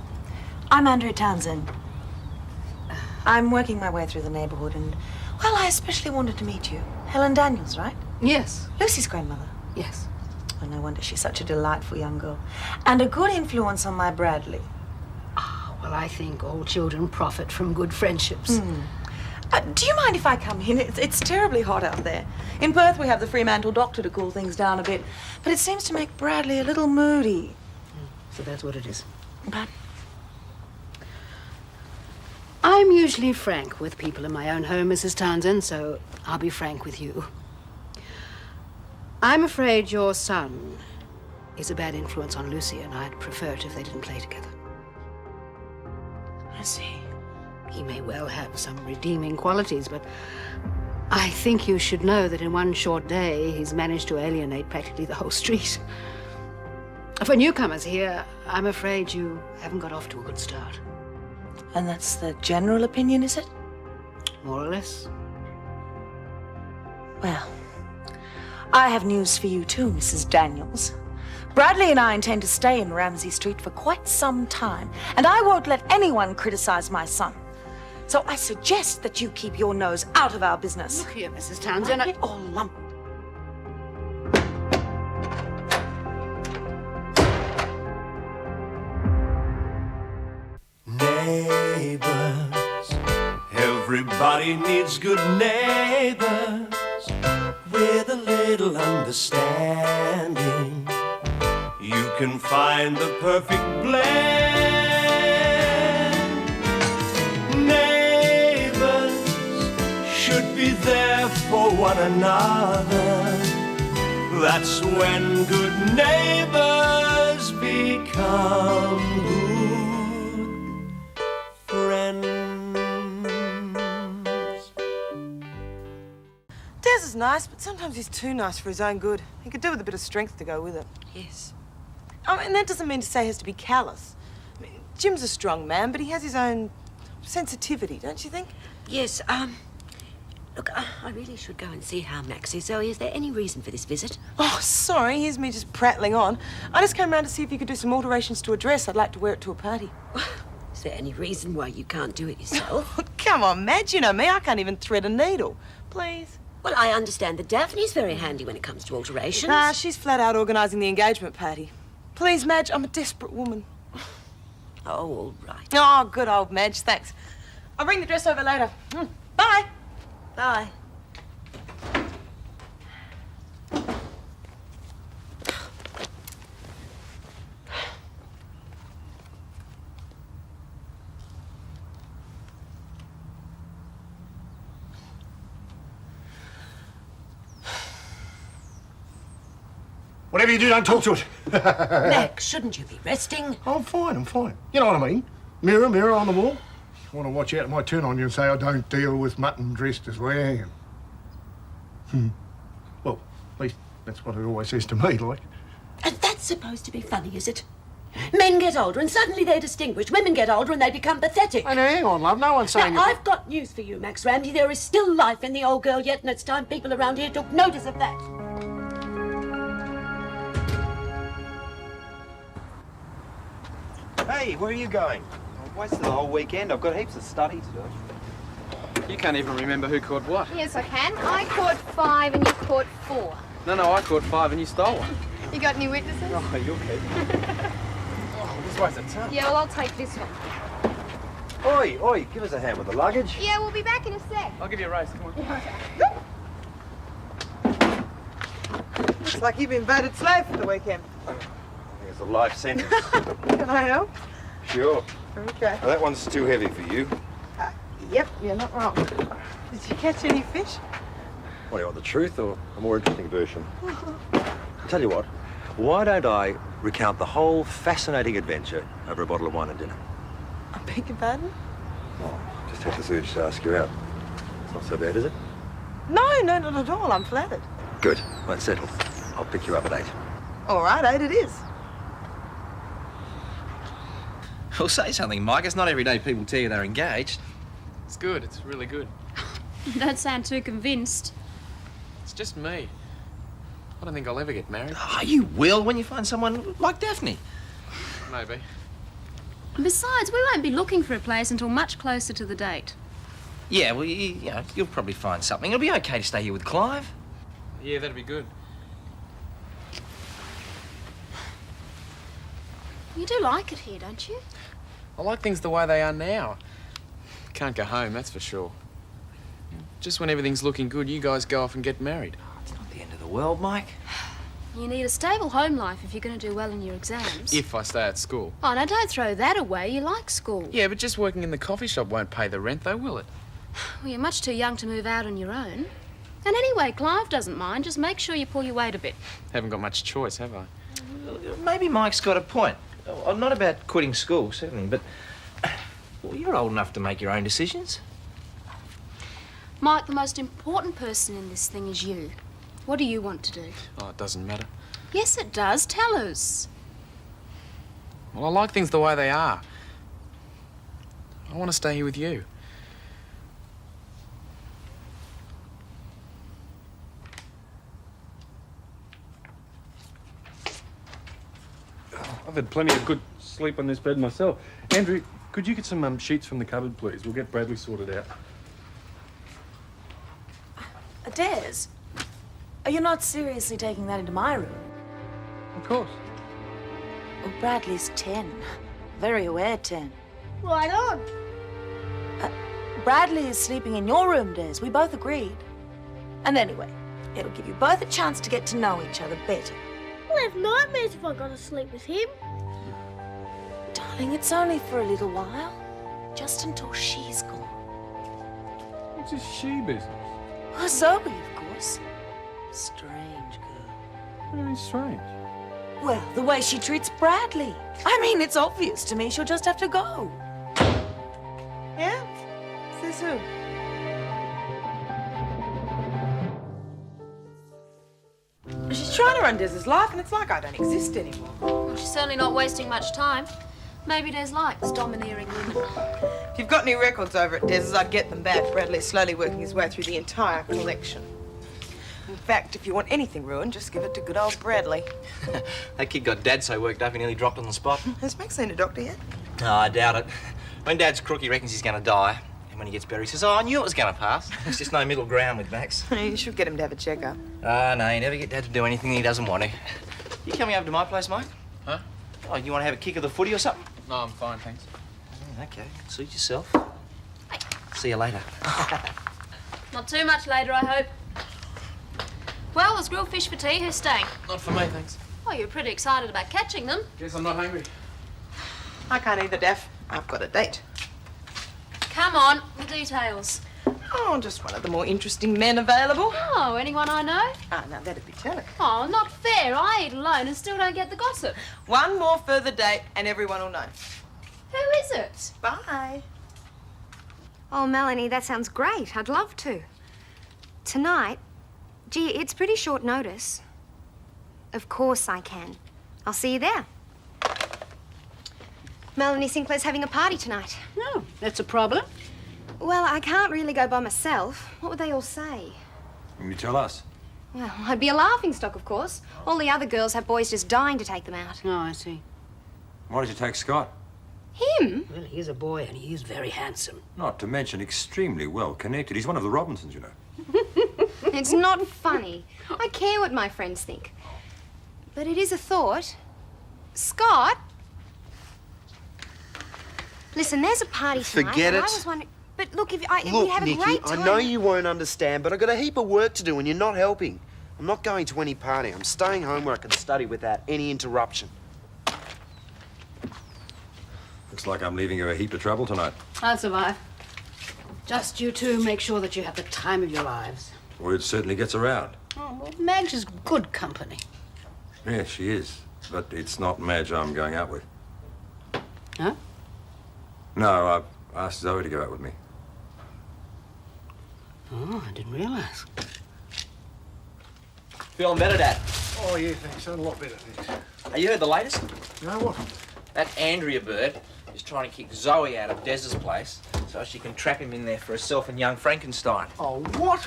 I'm Andrea Townsend. I'm working my way through the neighborhood and, well, I especially wanted to meet you. Helen Daniels, right? Yes. Lucy's grandmother. Yes. Oh, no wonder she's such a delightful young girl. And a good influence on my Bradley. Well, I think all children profit from good friendships. Do you mind if I come in? It's terribly hot out there. In Perth, we have the Fremantle doctor to cool things down a bit. But it seems to make Bradley a little moody. So that's what it is. But I'm usually frank with people in my own home, Mrs. Townsend, so I'll be frank with you. I'm afraid your son is a bad influence on Lucy, and I'd prefer it if they didn't play together. I see. He may well have some redeeming qualities, but I think you should know that in one short day, he's managed to alienate practically the whole street. For newcomers here, I'm afraid you haven't got off to a good start. And that's the general opinion, is it? More or less. Well, I have news for you too, Mrs. Daniels. Bradley and I intend to stay in Ramsay Street for quite some time, and I won't let anyone criticize my son. So I suggest that you keep your nose out of our business. Look here, Mrs. Townsend. I get all lumped. Neighbors, everybody needs good neighbors with a little understanding. You can find the perfect blend. Neighbors should be there for one another. That's when good neighbors become good friends. Des is nice, but sometimes he's too nice for his own good. He could do with a bit of strength to go with it. Yes. I mean, that doesn't mean to say he has to be callous. I mean, Jim's a strong man, but he has his own sensitivity, don't you think? Yes, look, I really should go and see how Max is. Zoe, is there any reason for this visit? Oh, sorry, here's me just prattling on. I just came round to see if you could do some alterations to a dress. I'd like to wear it to a party. Is there any reason why you can't do it yourself? Come on, Madge, you know me. I can't even thread a needle. Please. Well, I understand that Daphne's very handy when it comes to alterations. Nah, she's flat out organising the engagement party. Please, Madge, I'm a desperate woman. Oh, all right. Oh, good old Madge, thanks. I'll bring the dress over later. Bye. Bye. Whatever you do, don't talk to it. Max, shouldn't you be resting? I'm fine, I'm fine. You know what I mean? Mirror, mirror on the wall. I want to watch out, I might turn on you and say I don't deal with mutton dressed as lamb. Well, at least that's what it always says to me, like. And that's supposed to be funny, is it? Men get older and suddenly they're distinguished. Women get older and they become pathetic. I know, hang on, love. No one's saying Now, I've got news for you, Max Ramsay. There is still life in the old girl yet, and it's time people around here took notice of that. Hey, where are you going? I've wasted the whole weekend. I've got heaps of study to do. You can't even remember who caught what. Yes, I can. I caught 5 and you caught 4. No, I caught 5 and you stole one. You got any witnesses? Oh, you'll keep. Oh, this weighs a ton. Yeah, well, I'll take this one. Oi, give us a hand with the luggage. Yeah, we'll be back in a sec. I'll give you a race, come on. Looks like you've been voted slave for the weekend. I think it's a life sentence. Can I help? Sure. Okay. Now, that one's too heavy for you. Yep, you're not wrong. Did you catch any fish? What do you want, the truth or a more interesting version? I'll tell you what, why don't I recount the whole fascinating adventure over a bottle of wine and dinner? I beg your pardon? Just had this urge to ask you out. It's not so bad, is it? No, not at all. I'm flattered. Good. Well, it's settled. I'll pick you up at 8. All right, 8 it is. Well, say something, Mike. It's not every day people tell you they're engaged. It's good, it's really good. You don't sound too convinced. It's just me. I don't think I'll ever get married. Oh, you will when you find someone like Daphne. Maybe. And besides, we won't be looking for a place until much closer to the date. Yeah, well, you'll probably find something. It'll be okay to stay here with Clive. Yeah, that'd be good. You do like it here, don't you? I like things the way they are now. Can't go home, that's for sure. Just when everything's looking good, you guys go off and get married. It's not the end of the world, Mike. You need a stable home life if you're going to do well in your exams. If I stay at school. Oh, now don't throw that away. You like school. Yeah, but just working in the coffee shop won't pay the rent, though, will it? Well, you're much too young to move out on your own. And anyway, Clive doesn't mind. Just make sure you pull your weight a bit. Haven't got much choice, have I? Maybe Mike's got a point. Not about quitting school, certainly, but well, you're old enough to make your own decisions. Mike, the most important person in this thing is you. What do you want to do? Oh, it doesn't matter. Yes, it does. Tell us. Well, I like things the way they are. I want to stay here with you. had plenty of good sleep on this bed myself. Andrew, could you get some sheets from the cupboard, please? We'll get Bradley sorted out. Des, are you not seriously taking that into my room? Of course. Well, Bradley's 10. Very aware 10. Right on. Bradley is sleeping in your room, Des. We both agreed. And anyway, it'll give you both a chance to get to know each other better. I'll have nightmares if I go to sleep with him. Darling, it's only for a little while. Just until she's gone. What's this she business? Well, Zoe, of course. Strange girl. Very strange. Well, the way she treats Bradley. I mean, it's obvious to me she'll just have to go. Yeah? Says who? She's trying to run Des's life, and it's like I don't exist anymore. Well, she's certainly not wasting much time. Maybe Des likes domineering women. If you've got any records over at Des's, I'd get them back. Bradley's slowly working his way through the entire collection. In fact, if you want anything ruined, just give it to good old Bradley. That kid got Dad so worked up he nearly dropped on the spot. Has Max seen a doctor yet? No, I doubt it. When Dad's crook, he reckons he's going to die. And when he gets better, he says, oh, I knew it was going to pass. There's just no middle ground with Max. You should get him to have a checkup. Ah, no, you never get Dad to do anything he doesn't want to. You coming over to my place, mate? Huh? Oh, you want to have a kick of the footy or something? No, I'm fine, thanks. Okay, suit yourself. See you later. Not too much later, I hope. Well, there's grilled fish for tea. Who's staying? Not for me, thanks. Oh, you're pretty excited about catching them. Guess I'm not hungry. I can't either, Daff. I've got a date. Come on, the details. Oh, just one of the more interesting men available. Oh, anyone I know? Ah, now that'd be telling. Oh, not fair. I eat alone and still don't get the gossip. One more further date and everyone will know. Who is it? Bye. Oh, Melanie, that sounds great. I'd love to. Tonight? Gee, it's pretty short notice. Of course I can. I'll see you there. Melanie Sinclair's having a party tonight. No, that's a problem. Well, I can't really go by myself. What would they all say? You tell us. Well, I'd be a laughingstock, of course. All the other girls have boys just dying to take them out. Oh, I see. Why did you take Scott? Him? Well, he's a boy and he is very handsome. Not to mention extremely well connected. He's one of the Robinsons, you know. It's not funny. I care what my friends think. But it is a thought. Scott? Listen, there's a party tonight. Forget and it. I was wondering... But look, we Look, have a Nikki, great time. I know you won't understand, but I've got a heap of work to do and you're not helping. I'm not going to any party. I'm staying home where I can study without any interruption. Looks like I'm leaving you a heap of trouble tonight. I'll survive. Just you two make sure that you have the time of your lives. Word certainly gets around. Oh, well, Madge is good company. Yes, she is. But it's not Madge I'm going out with. Huh? No, I've asked Zoe to go out with me. Oh, I didn't realise. Feeling better, Dad? Oh, yeah, thanks. A lot better, thanks. Have you heard the latest? You know what? That Andrea bird is trying to kick Zoe out of Des's place so she can trap him in there for herself and young Frankenstein. Oh, what?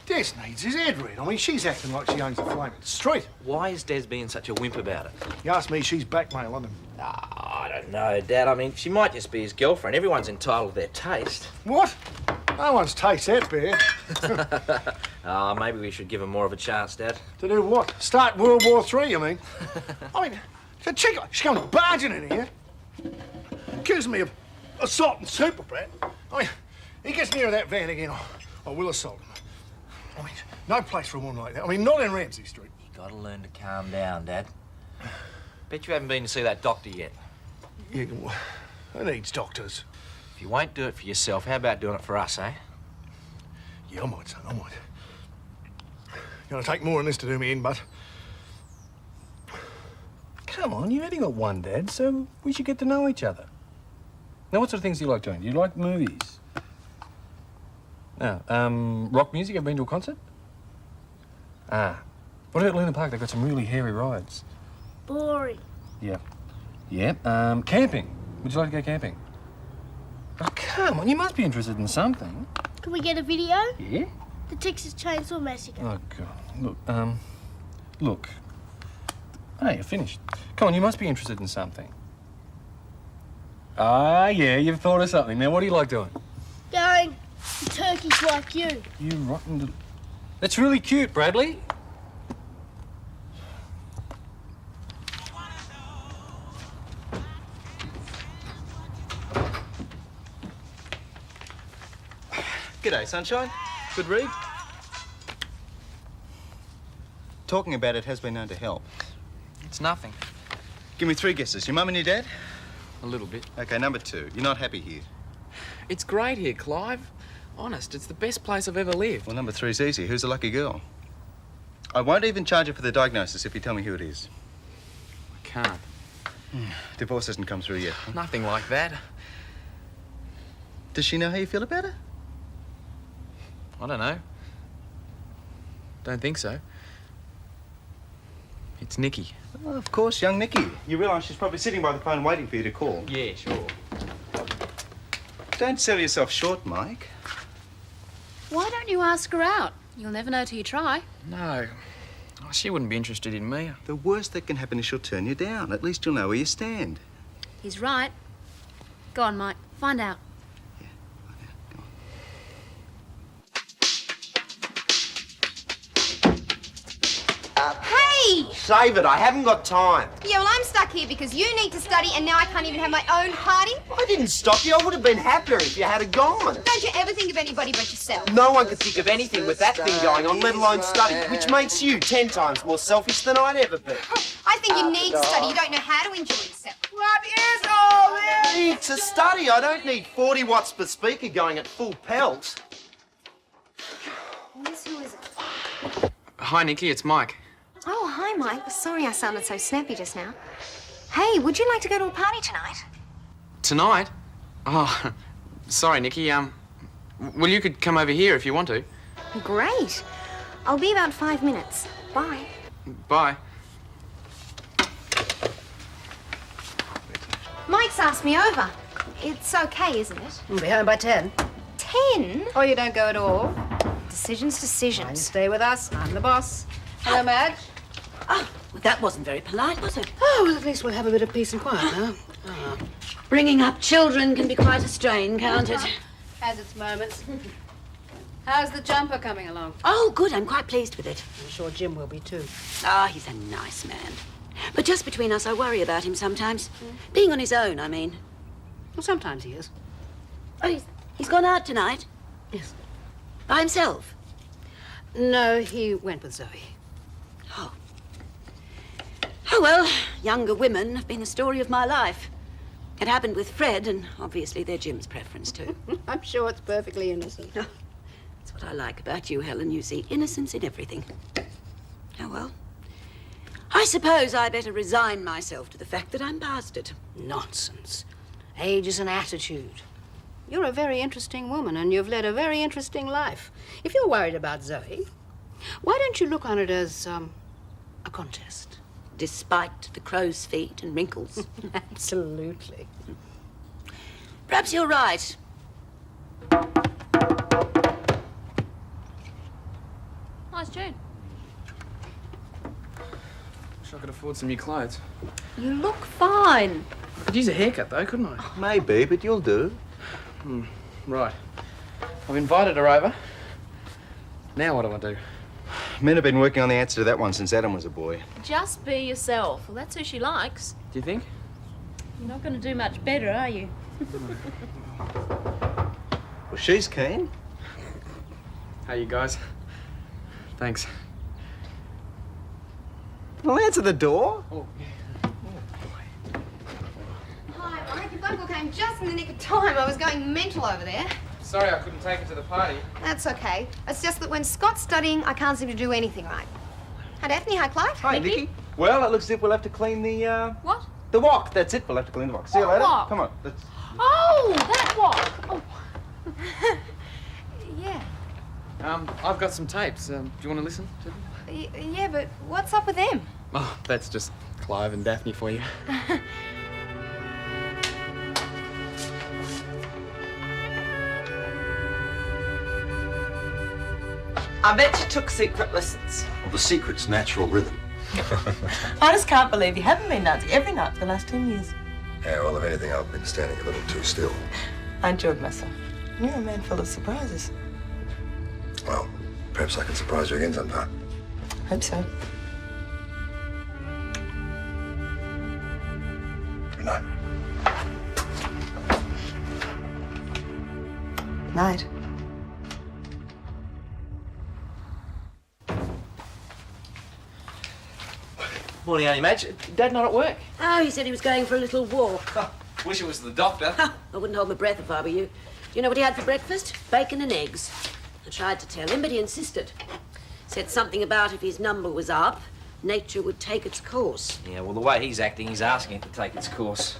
Des needs his head read. I mean, she's acting like she owns the flaming street. Why is Des being such a wimp about it? You ask me, she's blackmailing him. I don't know, Dad. I mean, she might just be his girlfriend. Everyone's entitled to their taste. What? No one's taste that bad. Maybe we should give her more of a chance, Dad. To do what? Start World War III, you mean? I mean, the chick, she comes barging in here, accusing me of assaulting Super Brat. I mean, he gets near that van again, I will assault him. I mean, no place for a woman like that. I mean, not in Ramsey Street. You gotta learn to calm down, Dad. Bet you haven't been to see that doctor yet. Yeah, well, who needs doctors? If you won't do it for yourself, how about doing it for us, eh? Yeah, I might, son, I might. Gonna take more than this to do me in, but... Come on, you only got one dad, so we should get to know each other. Now, what sort of things do you like doing? Do you like movies? Now, rock music? Ever been to a concert? Ah. What about Luna Park? They've got some really hairy rides. Boring. Yeah. Yeah. Camping. Would you like to go camping? Oh, come on, you must be interested in something. Can we get a video? Yeah? The Texas Chainsaw Massacre. Oh, God. Look, Hey, you're finished. Come on, you must be interested in something. Ah, yeah, you've thought of something. Now, what do you like doing? Going to turkeys like you. You rotten little... That's really cute, Bradley. G'day, sunshine. Good read? Talking about it has been known to help. It's nothing. Give me 3 guesses. Your mum and your dad? A little bit. Okay, number 2. You're not happy here. It's great here, Clive. Honest, it's the best place I've ever lived. Well, number 3's easy. Who's the lucky girl? I won't even charge you for the diagnosis if you tell me who it is. I can't. Divorce hasn't come through yet. Huh? Nothing like that. Does she know how you feel about her? I don't know. Don't think so. It's Nikki. Oh, of course, young Nikki. You realise she's probably sitting by the phone waiting for you to call. Yeah, sure. Don't sell yourself short, Mike. Why don't you ask her out? You'll never know till you try. No. Oh, she wouldn't be interested in me. The worst that can happen is she'll turn you down. At least you'll know where you stand. He's right. Go on, Mike. Find out. Hey! Save it. I haven't got time. Yeah, well, I'm stuck here because you need to study and now I can't even have my own party. I didn't stop you. I would have been happier if you had gone. Don't you ever think of anybody but yourself? No one could think of anything with that thing going on, let alone study, which makes you 10 times more selfish than I'd ever be. I think you need to study. You don't know how to enjoy yourself. What is all this? I need to study. I don't need 40 watts per speaker going at full pelt. Miss, who is it? Hi, Nikki. It's Mike. Oh, hi, Mike. Sorry I sounded so snappy just now. Hey, would you like to go to a party tonight? Tonight? Oh, sorry, Nikki. Well, you could come over here if you want to. Great. I'll be about 5 minutes. Bye. Bye. Mike's asked me over. It's okay, isn't it? We'll be home by 10. 10? Or you don't go at all. Decisions, You decisions. stay with us. I'm the boss. Hello, Madge. Oh, well, that wasn't very polite, was it? Oh, well, at least we'll have a bit of peace and quiet now. Bringing up children can be quite a strain, can't it? Has its moments. How's the jumper coming along? Oh, good. I'm quite pleased with it. I'm sure Jim will be too. Ah, he's a nice man. But just between us, I worry about him sometimes. Being on his own, I mean. Well, sometimes he is. Oh, he's gone out tonight? Yes. By himself? No, he went with Zoe. Oh. Oh, well, younger women have been the story of my life. It happened with Fred, and obviously they're Jim's preference, too. I'm sure it's perfectly innocent. That's what I like about you, Helen. You see innocence in everything. Oh, well. I suppose I better resign myself to the fact that I'm past it. Nonsense. Age is an attitude. You're a very interesting woman, and you've led a very interesting life. If you're worried about Zoe, why don't you look on it as, a contest? Despite the crow's feet and wrinkles. Absolutely. Perhaps you're right. Nice June. Wish I could afford some new clothes. You look fine. Could use a haircut, though, couldn't I? Maybe, but you'll do. Right. I've invited her over. Now what do I do? Men have been working on the answer to that one since Adam was a boy. Just be yourself. Well, that's who she likes. Do you think? You're not going to do much better, are you? Well, she's keen. Hey, you guys. Thanks. Well, answer the door. Oh, Hi, Mike. Your phone call came just in the nick of time. I was going mental over there. sorry I couldn't take her to the party. That's okay. It's just that when Scott's studying, I can't seem to do anything right. Hi, Daphne. Hi, Clive. Hi, Nikki. Well, it looks as if we'll have to clean the, What? The wok. That's it. We'll have to clean the wok. See you What later. wok? Come on. Let's... Oh, that one. Oh. Yeah. I've got some tapes. Do you want to listen to them? Yeah, but what's up with them? Oh, that's just Clive and Daphne for you. I bet you took secret lessons. The secret's natural rhythm. I just can't believe you haven't been dancing every night for the last 10 years. Yeah, well, if anything, I've been standing a little too still. I enjoyed myself. You're a man full of surprises. Well, perhaps I can surprise you again sometime. Hope so. Good night. Night. Morning, Auntie Madge. Dad not at work? Oh, he said he was going for a little walk. Wish it was the doctor. I wouldn't hold my breath if I were you. Do you know what he had for breakfast? Bacon and eggs. I tried to tell him, but he insisted. Said something about if his number was up, nature would take its course. Yeah, well, the way he's acting, he's asking it to take its course.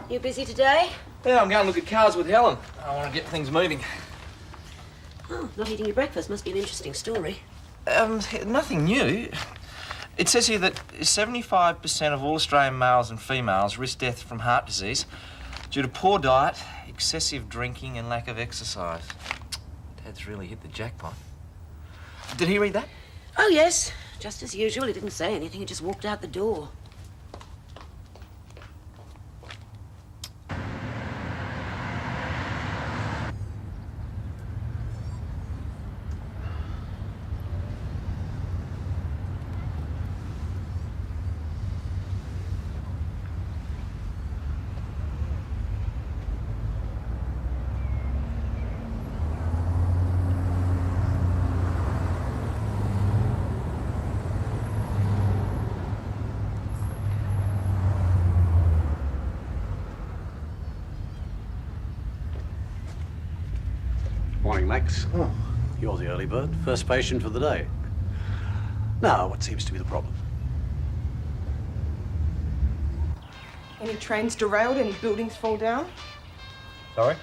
You busy today? Yeah, I'm going to look at cars with Helen. I want to get things moving. Oh, not eating your breakfast must be an interesting story. Nothing new. It says here that 75% of all Australian males and females risk death from heart disease due to poor diet, excessive drinking and lack of exercise. Dad's really hit the jackpot. Did he read that? Oh, yes. Just as usual, he didn't say anything. He just walked out the door. Morning, Max. Oh, you're the early bird. First patient for the day. Now, what seems to be the problem? Any trains derailed? Any buildings fall down? Sorry?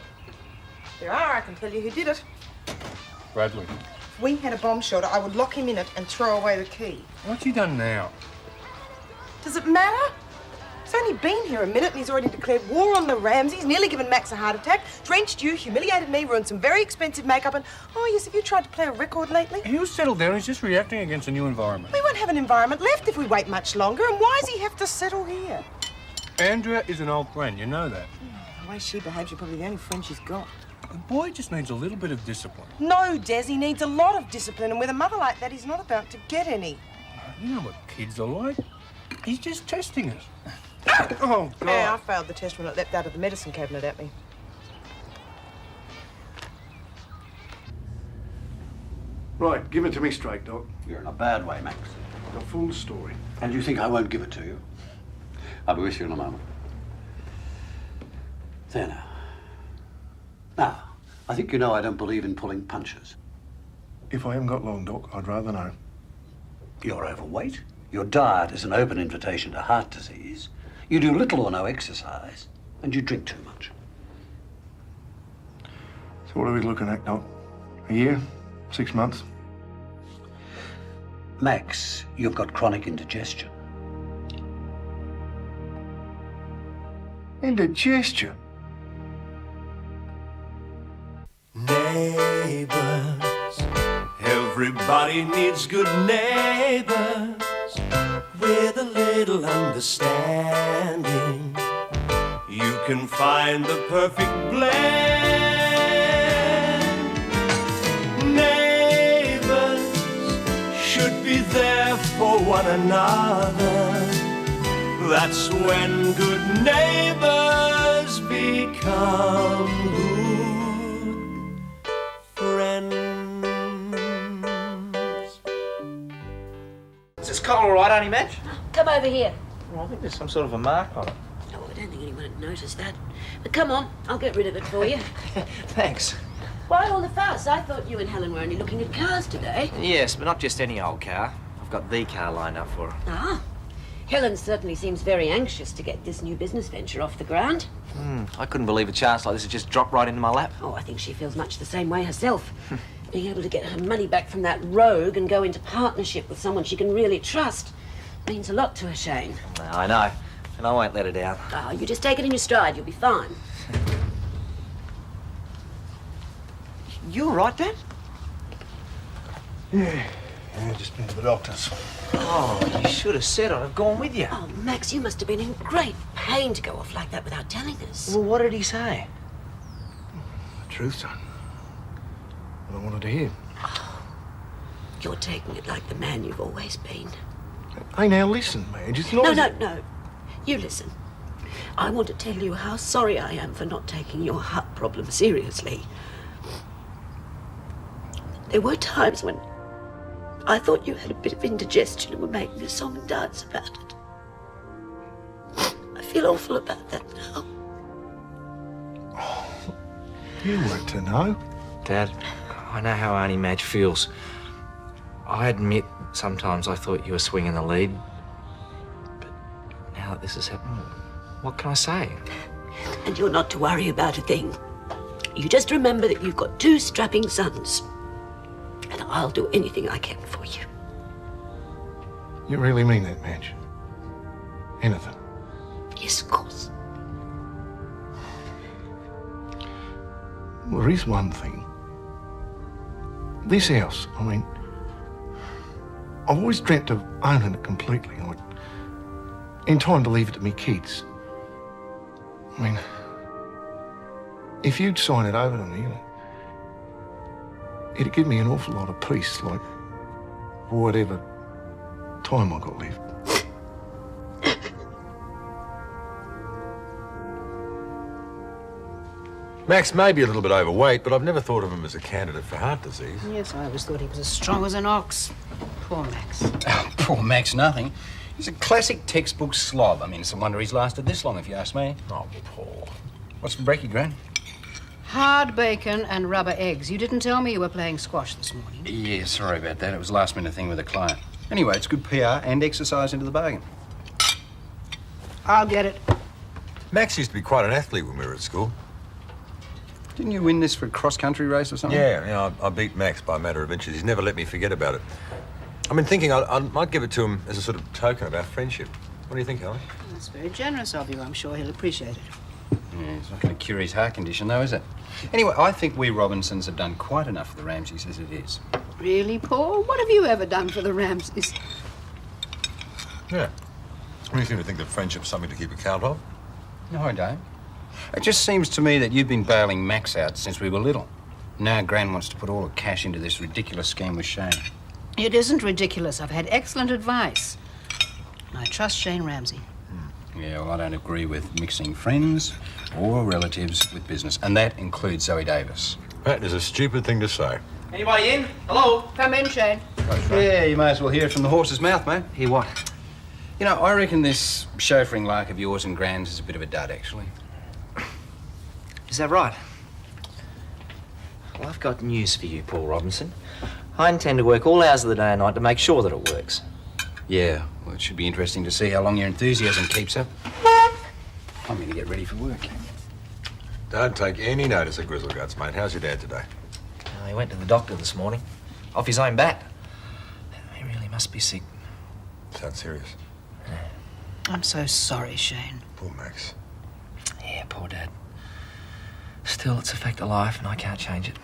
There are, I can tell you who did it. Bradley. If we had a bomb shelter, I would lock him in it and throw away the key. What's he done now? Does it matter? He's only been here a minute and he's already declared war on the Ramseys, nearly given Max a heart attack, drenched you, humiliated me, ruined some very expensive makeup, and, oh yes, have you tried to play a record lately? He'll settle down. He's just reacting against a new environment. We won't have an environment left if we wait much longer, and why does he have to settle here? Andrea is an old friend, you know that. The way she behaves, you're probably the only friend she's got. The boy just needs a little bit of discipline. No, Des, he needs a lot of discipline, and with a mother like that, he's not about to get any. You know what kids are like. He's just testing us. Oh, God. Yeah, I failed the test when it leapt out of the medicine cabinet at me. Right, give it to me straight, Doc. You're in a bad way, Max. The full story. And you think I won't give it to you? I'll be with you in a moment. There now. Now, I think you know I don't believe in pulling punches. If I haven't got long, Doc, I'd rather know. You're overweight. Your diet is an open invitation to heart disease. You do little or no exercise, and you drink too much. So what are we looking at, Doc? A year? 6 months? Max, you've got chronic indigestion. Indigestion? Neighbors, everybody needs good neighbors with a little understanding. You can find the perfect blend. Neighbors should be there for one another. That's when good neighbors become good friends. Is this collar all right, Auntie Madge? Come over here. Well, I think there's some sort of a mark on it. Oh, I don't think anyone would notice that. But come on, I'll get rid of it for you. Thanks. Why all the fuss? I thought you and Helen were only looking at cars today. Yes, but not just any old car. I've got the car lined up for her. Ah. Helen certainly seems very anxious to get this new business venture off the ground. I couldn't believe a chance like this had just dropped right into my lap. Oh, I think she feels much the same way herself. Being able to get her money back from that rogue and go into partnership with someone she can really trust means a lot to her, Shane. I know, and I won't let her down. Oh, you just take it in your stride. You'll be fine. You all right, Dad? Yeah, Yeah, just been to the doctor's. Oh, you should have said I'd have gone with you. Oh, Max, you must have been in great pain to go off like that without telling us. Well, what did he say? The truth, son. What I wanted to hear. You're taking it like the man you've always been. Hey, now listen, Madge. It's not. No. You listen. I want to tell you how sorry I am for not taking your heart problem seriously. There were times when I thought you had a bit of indigestion and were making a song and dance about it. I feel awful about that now. You weren't to know. Dad, I know how Auntie Madge feels. I admit sometimes I thought you were swinging the lead. But now that this has happened, what can I say? And you're not to worry about a thing. You just remember that you've got 2 strapping sons. And I'll do anything I can for you. You really mean that, Madge? Anything? Yes, of course. Well, there is one thing. This house, I mean, I've always dreamt of owning it completely. In time to leave it to me kids. I mean, if you'd sign it over to me, it'd give me an awful lot of peace, like whatever time I got left. Max may be a little bit overweight, but I've never thought of him as a candidate for heart disease. Yes, I always thought he was as strong as an ox. Poor Max. Oh, poor Max, nothing. He's a classic textbook slob. I mean, it's a wonder he's lasted this long, if you ask me. Oh, Paul. What's for brekkie, Gran? Hard bacon and rubber eggs. You didn't tell me you were playing squash this morning. Yeah, sorry about that. It was a last-minute thing with a client. Anyway, it's good PR and exercise into the bargain. I'll get it. Max used to be quite an athlete when we were at school. Didn't you win this for a cross-country race or something? Yeah, I beat Max by a matter of inches. He's never let me forget about it. I've been thinking I might give it to him as a sort of token of our friendship. What do you think, Helen? That's very generous of you. I'm sure he'll appreciate it. Yeah, it's not going to cure his heart condition, though, is it? Anyway, I think we Robinsons have done quite enough for the Ramseys as it is. Really, Paul? What have you ever done for the Ramseys? Yeah. You seem to think that friendship's something to keep account of? No, I don't. It just seems to me that you've been bailing Max out since we were little. Now Gran wants to put all the cash into this ridiculous scheme with Shane. It isn't ridiculous. I've had excellent advice. I trust Shane Ramsey. Yeah, well, I don't agree with mixing friends or relatives with business, and that includes Zoe Davis. That is a stupid thing to say. Anybody in? Hello? Come in, Shane. Yeah, you may as well hear it from the horse's mouth, mate. Hear what? You know, I reckon this chauffeuring lark of yours and Gran's is a bit of a dud, actually. Is that right? Well, I've got news for you, Paul Robinson. I intend to work all hours of the day and night to make sure that it works. Yeah, well, it should be interesting to see how long your enthusiasm keeps up. I'm going to get ready for work. Don't take any notice of Grizzleguts, mate. How's your dad today? He went to the doctor this morning, off his own bat. He really must be sick. Sounds serious. I'm so sorry, Shane. Poor Max. Yeah, poor Dad. Still, it's a fact of life and I can't change it.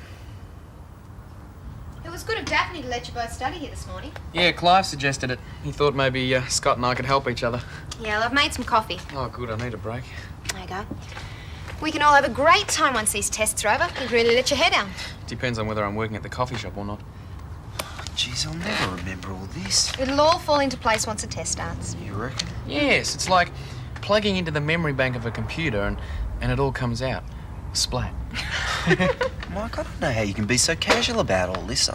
It was good of Daphne to let you both study here this morning. Yeah, Clive suggested it. He thought maybe Scott and I could help each other. Yeah, well, I've made some coffee. Oh, good. I need a break. There you go. We can all have a great time once these tests are over. You'd really let your hair down. Depends on whether I'm working at the coffee shop or not. Jeez, I'll never remember all this. It'll all fall into place once the test starts. You reckon? Yes, it's like plugging into the memory bank of a computer and it all comes out. Splat. Mike, I don't know how you can be so casual about all this.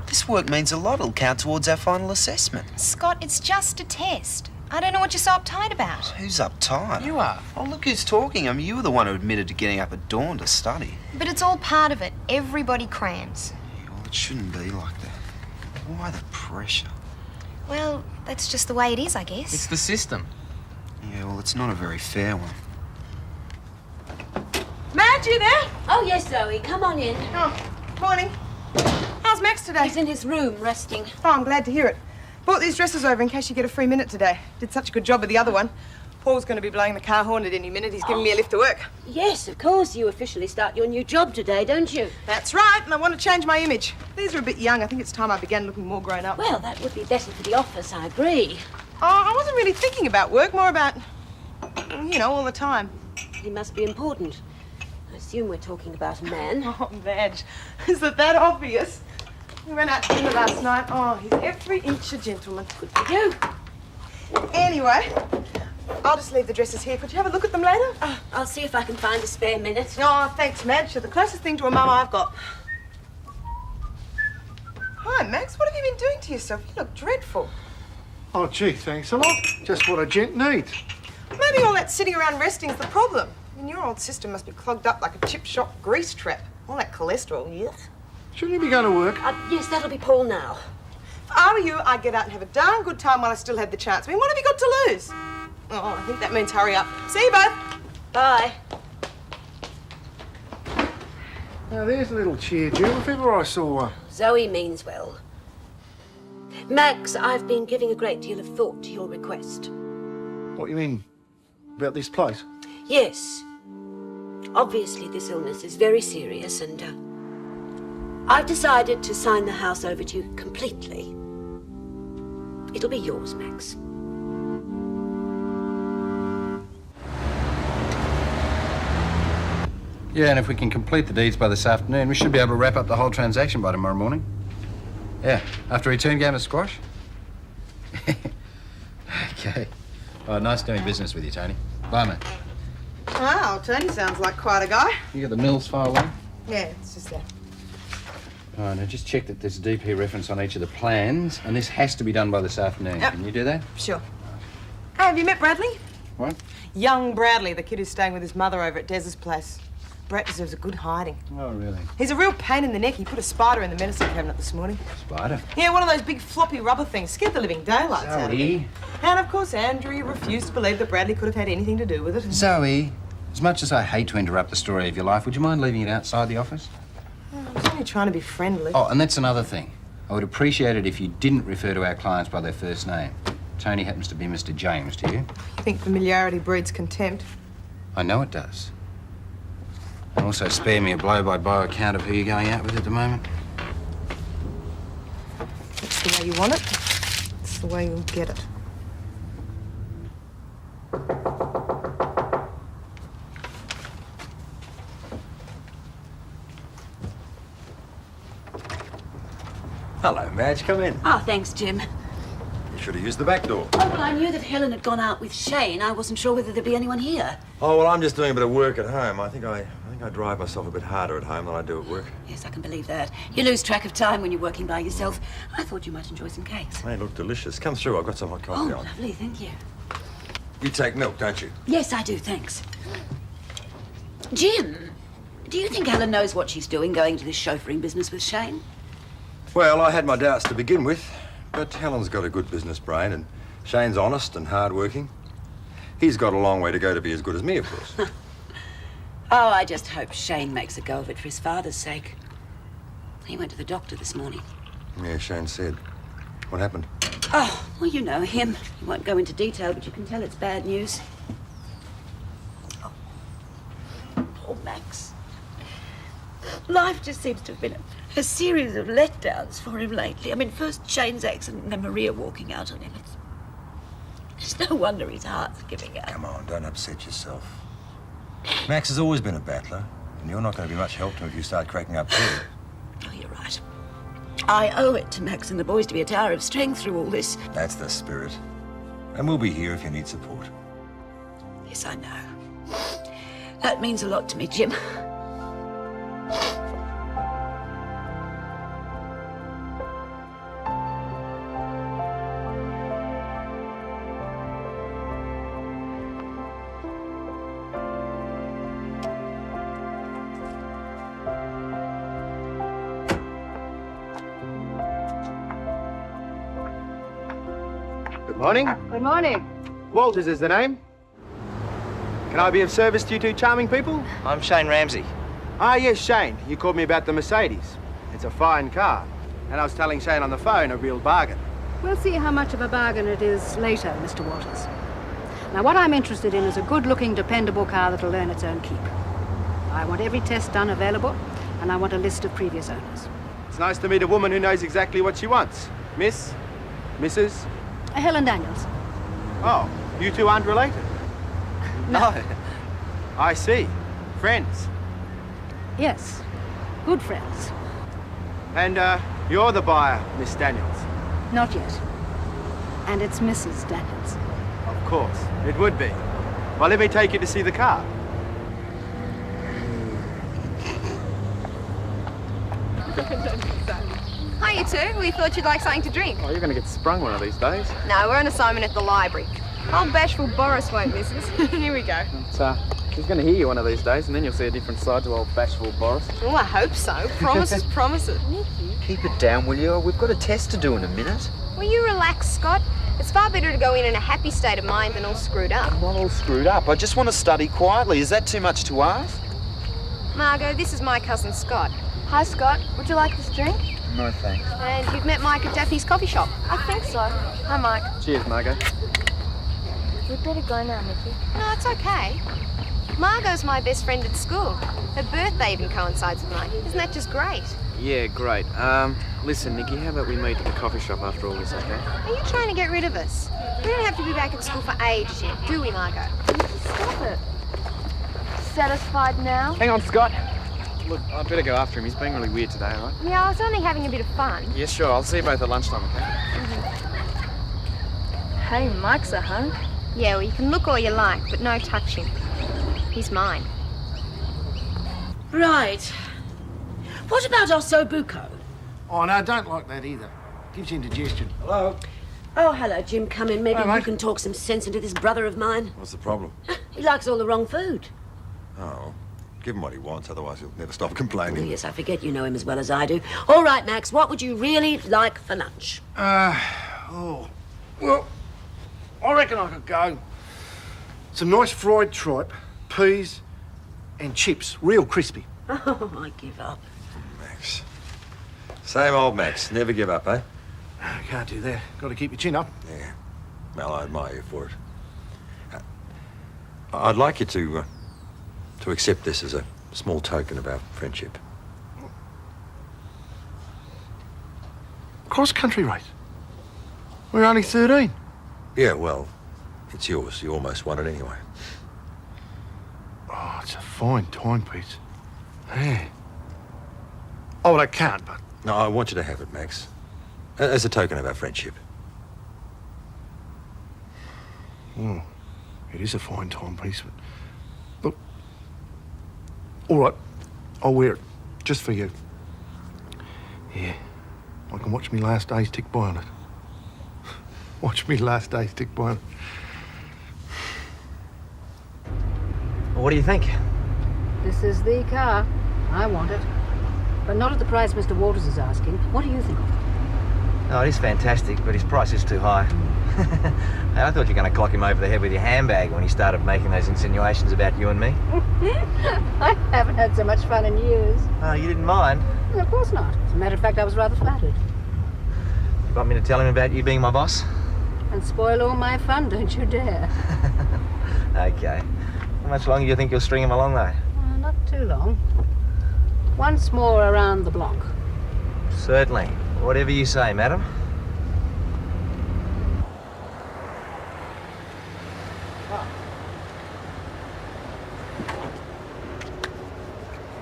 This work means a lot. It'll count towards our final assessment. Scott, it's just a test. I don't know what you're so uptight about. Who's uptight? You are. Oh, look who's talking. I mean, you were the one who admitted to getting up at dawn to study. But it's all part of it. Everybody crams. Well, it shouldn't be like that. Why the pressure? Well, that's just the way it is, I guess. It's the system. Yeah, well, it's not a very fair one. Madge, you there? Oh, yes, Zoe. Come on in. Oh, morning. How's Max today? He's in his room, resting. Oh, I'm glad to hear it. Bought these dresses over in case you get a free minute today. Did such a good job with the other one. Paul's going to be blowing the car horn at any minute. He's giving me a lift to work. Yes, of course. You officially start your new job today, don't you? That's right, and I want to change my image. These are a bit young. I think it's time I began looking more grown up. Well, that would be better for the office, I agree. Oh, I wasn't really thinking about work, more about, you know, all the time. He must be important. I assume we're talking about a man. Oh, Madge, is that obvious? We went out to dinner last night. Oh, he's every inch a gentleman. Good for you. Anyway, I'll just leave the dresses here. Could you have a look at them later? I'll see if I can find a spare minute. Oh, thanks, Madge. You're the closest thing to a mum I've got. Hi, Max. What have you been doing to yourself? You look dreadful. Oh, gee, thanks a lot. Just what a gent needs. Maybe all that sitting around resting's the problem. I mean, your old system must be clogged up like a chip shop grease trap. All that cholesterol, yuck. Shouldn't you be going to work? Yes, that'll be Paul now. If I were you, I'd get out and have a darn good time while I still had the chance. I mean, what have you got to lose? Oh, I think that means hurry up. See you both. Bye. Now, there's a little cheer, Jill, if ever I saw one. Zoe means well. Max, I've been giving a great deal of thought to your request. What you mean? About this place? Yes. Obviously, this illness is very serious, and I've decided to sign the house over to you completely. It'll be yours, Max. Yeah, and if we can complete the deeds by this afternoon, we should be able to wrap up the whole transaction by tomorrow morning. Yeah, after a return game of squash. Okay. Oh, nice doing business with you, Tony. Bye, mate. Wow, Tony sounds like quite a guy. You got the mills far away? Yeah, it's just that. Oh, now just check that there's a DP reference on each of the plans, and this has to be done by this afternoon. Yep. Can you do that? Sure. Hey, have you met Bradley? What? Young Bradley, the kid who's staying with his mother over at Des's place. Brett deserves a good hiding. Oh, really? He's a real pain in the neck. He put a spider in the medicine cabinet this morning. Spider? Yeah, one of those big floppy rubber things. Scared the living daylights out of Zoe. him. And of course, Andrea refused to believe that Bradley could have had anything to do with it. Zoe, as much as I hate to interrupt the story of your life, would you mind leaving it outside the office? I was only trying to be friendly. Oh, and that's another thing. I would appreciate it if you didn't refer to our clients by their first name. Tony happens to be Mr. James, do you? I think familiarity breeds contempt. I know it does. And also spare me a blow-by-blow account of who you're going out with at the moment. That's the way you want it. It's the way you'll get it. Hello, Madge. Come in. Oh, thanks, Jim. You should have used the back door. Oh, well, I knew that Helen had gone out with Shane. I wasn't sure whether there'd be anyone here. Oh, well, I'm just doing a bit of work at home. I think I drive myself a bit harder at home than I do at work. Yes, I can believe that. You lose track of time when you're working by yourself. I thought you might enjoy some cakes. They look delicious. Come through. I've got some hot coffee Oh, on. lovely, thank you. You take milk, don't you? Yes, I do, thanks. Jim, do you think Helen knows what she's doing going to this chauffeuring business with Shane? Well, I had my doubts to begin with, but Helen's got a good business brain, and Shane's honest and hard-working. He's got a long way to go to be as good as me, of course. Oh, I just hope Shane makes a go of it for his father's sake. He went to the doctor this morning. Yeah, Shane said. What happened? Oh, well, you know him. He won't go into detail, but you can tell it's bad news. Oh, poor Max. Life just seems to have been a series of letdowns for him lately. I mean, first Shane's accident and then Maria walking out on him. It's no wonder his heart's giving out. Come on, don't upset yourself. Max has always been a battler, and you're not going to be much help to him if you start cracking up too. Oh, you're right. I owe it to Max and the boys to be a tower of strength through all this. That's the spirit. And we'll be here if you need support. Yes, I know. That means a lot to me, Jim. Good morning. Good morning. Walters is the name. Can I be of service to you two charming people? I'm Shane Ramsey. Ah, yes, Shane. You called me about the Mercedes. It's a fine car. And I was telling Shane on the phone, a real bargain. We'll see how much of a bargain it is later, Mr. Waters. Now, what I'm interested in is a good-looking, dependable car that'll earn its own keep. I want every test done available, and I want a list of previous owners. It's nice to meet a woman who knows exactly what she wants. Miss? Mrs.? Helen Daniels. Oh, you two aren't related? No. I see. Friends. Yes, good friends. And, you're the buyer, Miss Daniels? Not yet. And it's Mrs. Daniels. Of course, it would be. Well, let me take you to see the car. Hi, you two. We thought you'd like something to drink. Oh, you're gonna get sprung one of these days. No, we're on assignment at the library. Old bashful Boris won't miss us. Here we go. He's gonna hear you one of these days, and then you'll see a different side to old bashful Boris. Well, I hope so. Promises, promises. Keep it down, will you? We've got a test to do in a minute. Will you relax, Scott? It's far better to go in a happy state of mind than all screwed up. I'm not all screwed up. I just want to study quietly. Is that too much to ask? Margot, this is my cousin Scott. Hi, Scott. Would you like this drink? No, thanks. And you've met Mike at Daphne's coffee shop. I think so. Hi, Mike. Cheers, Margot. We'd better go now, Nikki. No, it's okay. Margot's my best friend at school. Her birthday even coincides with mine. Isn't that just great? Yeah, great. Listen, Nikki, how about we meet at the coffee shop after all this, okay? Are you trying to get rid of us? We don't have to be back at school for ages yet, do we, Margot? Stop it. Satisfied now? Hang on, Scott. Look, I'd better go after him. He's being really weird today, all right? Yeah, I was only having a bit of fun. Yeah, sure. I'll see you both at lunchtime, okay? Hey, Mike's a hunk. Yeah, well, you can look all you like, but no touching. He's mine. Right. What about Ossobuco? Oh, no, I don't like that either. Gives you indigestion. Hello? Oh, hello, Jim. Come in. Maybe Hey, you mate. can talk some sense into this brother of mine. What's the problem? He likes all the wrong food. Oh, give him what he wants, otherwise he'll never stop Oh, complaining. yes, I forget you know him as well as I do. All right, Max, what would you really like for lunch? Well, I reckon I could go some nice fried tripe, peas, and chips, real crispy. Oh, I give up. Max. Same old Max. Never give up, eh? Can't do that. Got to keep your chin up. Yeah. Well, I admire you for it. I'd like you to accept this as a small token of our friendship. Cross-country race. We're only 13. Yeah, well, it's yours. You almost won it anyway. Oh, it's a fine timepiece. Yeah. Oh, well, I can't, but... No, I want you to have it, Max. As a token of our friendship. Oh, it is a fine timepiece, but... Look. All right, I'll wear it. Just for you. Yeah. I can watch me last days tick by on it. Watch me last days tick by on it. Well, what do you think? This is the car. I want it. But not at the price Mr. Walters is asking. What do you think of it? Oh, it is fantastic, but his price is too high. Hey, I thought you were going to clock him over the head with your handbag when he started making those insinuations about you and me. I haven't had so much fun in years. Oh, you didn't mind? Well, of course not. As a matter of fact, I was rather flattered. You want me to tell him about you being my boss? And spoil all my fun, don't you dare. Okay. How much longer do you think you'll string him along, though? Not too long. Once more around the block. Certainly. Whatever you say, madam.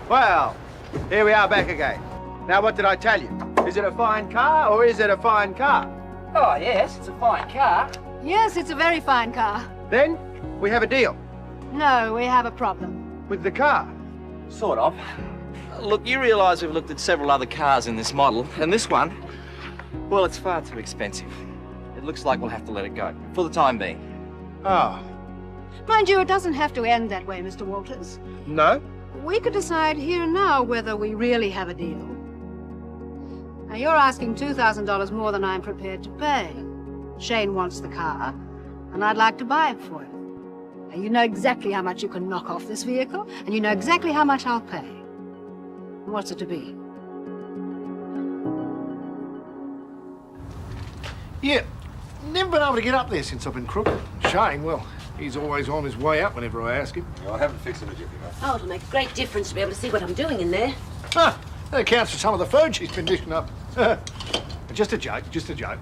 Well, here we are back again. Now, what did I tell you? Is it a fine car or is it a fine car? Oh, yes, it's a fine car. Yes, it's a very fine car. Then we have a deal. No, we have a problem. With the car? Sort of. Look, you realise we've looked at several other cars in this model, and this one, well, it's far too expensive. It looks like we'll have to let it go, for the time being. Oh. Mind you, it doesn't have to end that way, Mr. Walters. No? We could decide here and now whether we really have a deal. Now, you're asking $2,000 more than I'm prepared to pay. Shane wants the car, and I'd like to buy it for him. Now, you know exactly how much you can knock off this vehicle, and you know exactly how much I'll pay. What's it to be? Yeah, never been able to get up there since I've been crooked. Shane, well, He's always on his way up whenever I ask him. I haven't fixed it a jiffy, mate. Oh, it'll make a great difference to be able to see what I'm doing in there. Ah, that accounts for some of the food she's been dishing up. Just a joke, just a joke.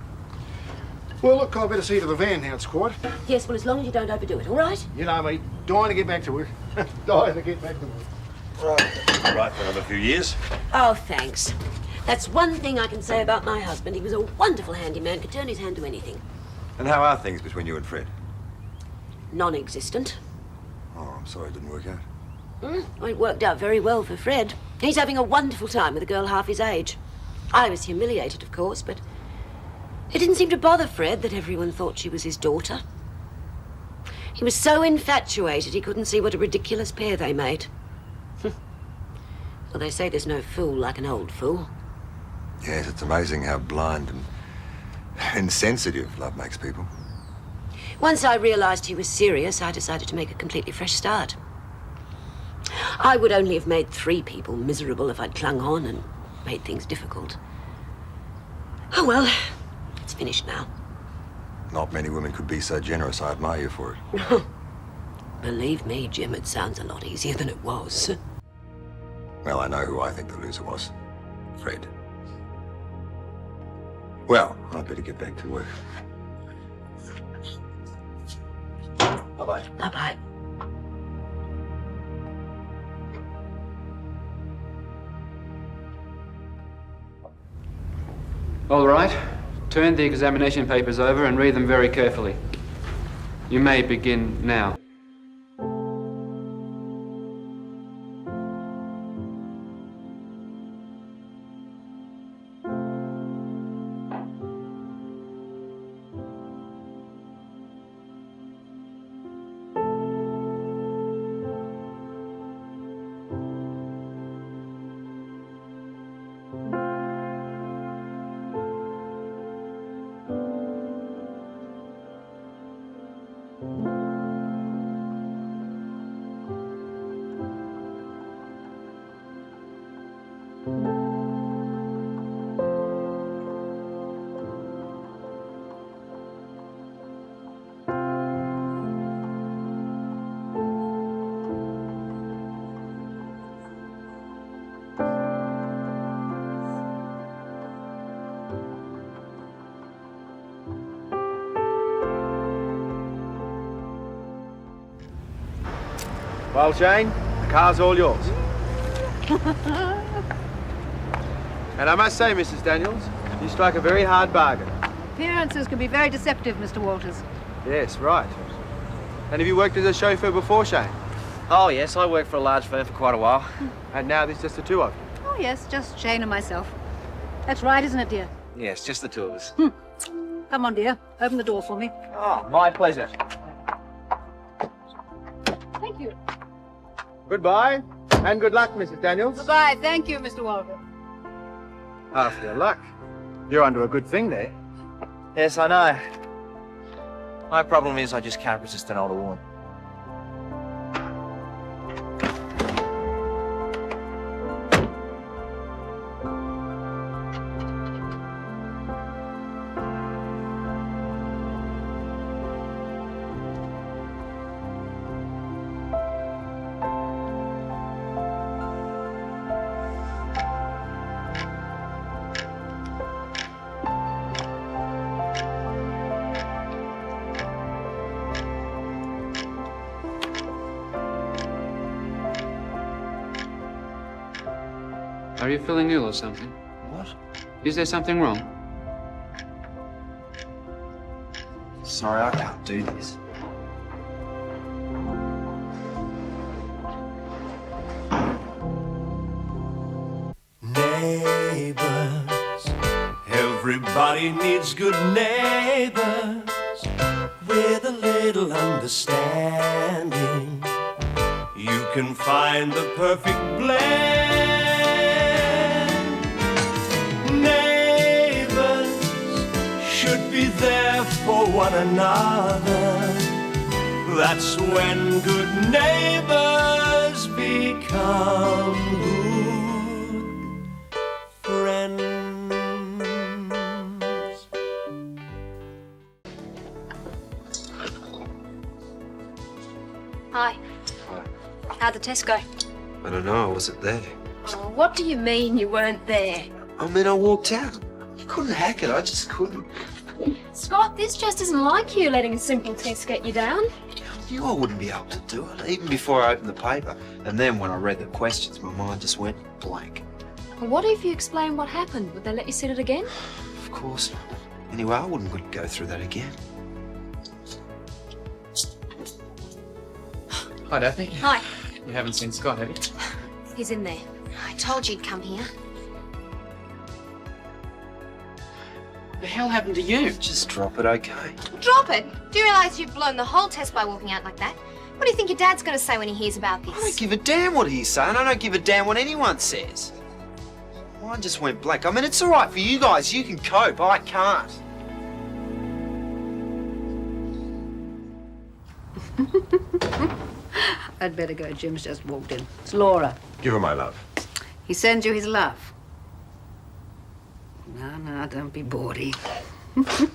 Well, look, I better see to the van now, it's quiet. Yes, well, as long as you don't overdo it, all right? You know me, dying to get back to work. Dying to get back to work. Right, for another few years. Oh, thanks. That's one thing I can say about my husband. He was a wonderful handyman, could turn his hand to anything. And how are things between you and Fred? Non-existent. Oh, I'm sorry it didn't work out. Well, it worked out very well for Fred. He's having a wonderful time with a girl half his age. I was humiliated, of course, but it didn't seem to bother Fred that everyone thought she was his daughter. He was so infatuated he couldn't see what a ridiculous pair they made. Well, they say there's no fool like an old fool. Yes, it's amazing how blind and insensitive love makes people. Once I realized he was serious, I decided to make a completely fresh start. I would only have made 3 people miserable if I'd clung on and made things difficult. Oh, well, it's finished now. Not many women could be so generous. I admire you for it. Believe me, Jim, it sounds a lot easier than it was. Well, I know who I think the loser was. Fred. Well, I'd better get back to work. Bye-bye. Bye-bye. All right. Turn the examination papers over and read them very carefully. You may begin now. Well, Jane, the car's all yours. And I must say, Mrs. Daniels, you strike a very hard bargain. Appearances can be very deceptive, Mr. Walters. Yes, right. And have you worked as a chauffeur before, Shane? Oh, yes, I worked for a large firm for quite a while. And now there's just the 2 of you? Oh, yes, just Shane and myself. That's right, isn't it, dear? Yes, just the 2 of us. Come on, dear. Open the door for me. Oh, my pleasure. Thank you. Goodbye, and good luck, Mrs. Daniels. Goodbye. Thank you, Mr. Walters. After your luck. You're onto a good thing there. Yes, I know. My problem is I just can't resist an older woman. Are you feeling ill or something? What? Is there something wrong? Sorry, I can't do this. Neighbors, everybody needs good neighbors with a little understanding. You can find the perfect blend. Neighbors should be there for one another. That's when good neighbors become good friends. Hi. Hi. How'd the test go? I don't know, I wasn't there. Oh, what do you mean you weren't there? I mean, I walked out. I couldn't hack it, I just couldn't. Scott, this just isn't like you, letting a simple test get you down. I knew I wouldn't be able to do it, even before I opened the paper. And then when I read the questions, my mind just went blank. Well, what if you explain what happened? Would they let you sit it again? Of course not. Anyway, I wouldn't go through that again. Hi, Daphne. Hi. You haven't seen Scott, have you? He's in there. I told you he'd come here. What the hell happened to you? Just drop it, okay? Drop it! Do you realise you've blown the whole test by walking out like that? What do you think your dad's going to say when he hears about this? I don't give a damn what he's saying. I don't give a damn what anyone says. Mine just went blank. I mean, it's all right for you guys. You can cope. I can't. I'd better go. Jim's just walked in. It's Laura. Give her my love. He sends you his love. No, don't be bawdy.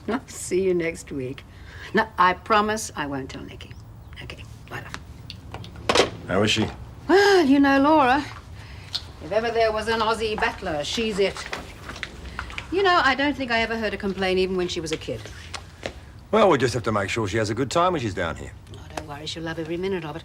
I'll see you next week. No, I promise I won't tell Nicky. Okay, later. How is she? Well, you know Laura. If ever there was an Aussie battler, she's it. You know, I don't think I ever heard her complain even when she was a kid. Well, we just have to make sure she has a good time when she's down here. Oh, don't worry, she'll love every minute of it.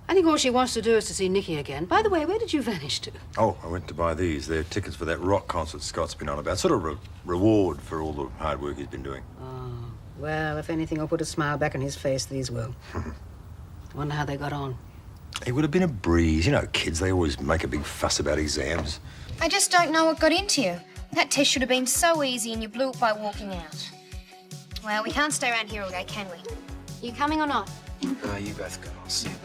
I think all she wants to do is to see Nicky again. By the way, where did you vanish to? Oh, I went to buy these. They're tickets for that rock concert Scott's been on about. Sort of reward for all the hard work he's been doing. Oh, well, if anything will put a smile back on his face, these will. I wonder how they got on. It would have been a breeze. You know, kids, they always make a big fuss about exams. I just don't know what got into you. That test should have been so easy and you blew it by walking out. Well, we can't stay around here all day, can we? You coming or not? No, you both go. I'll see you.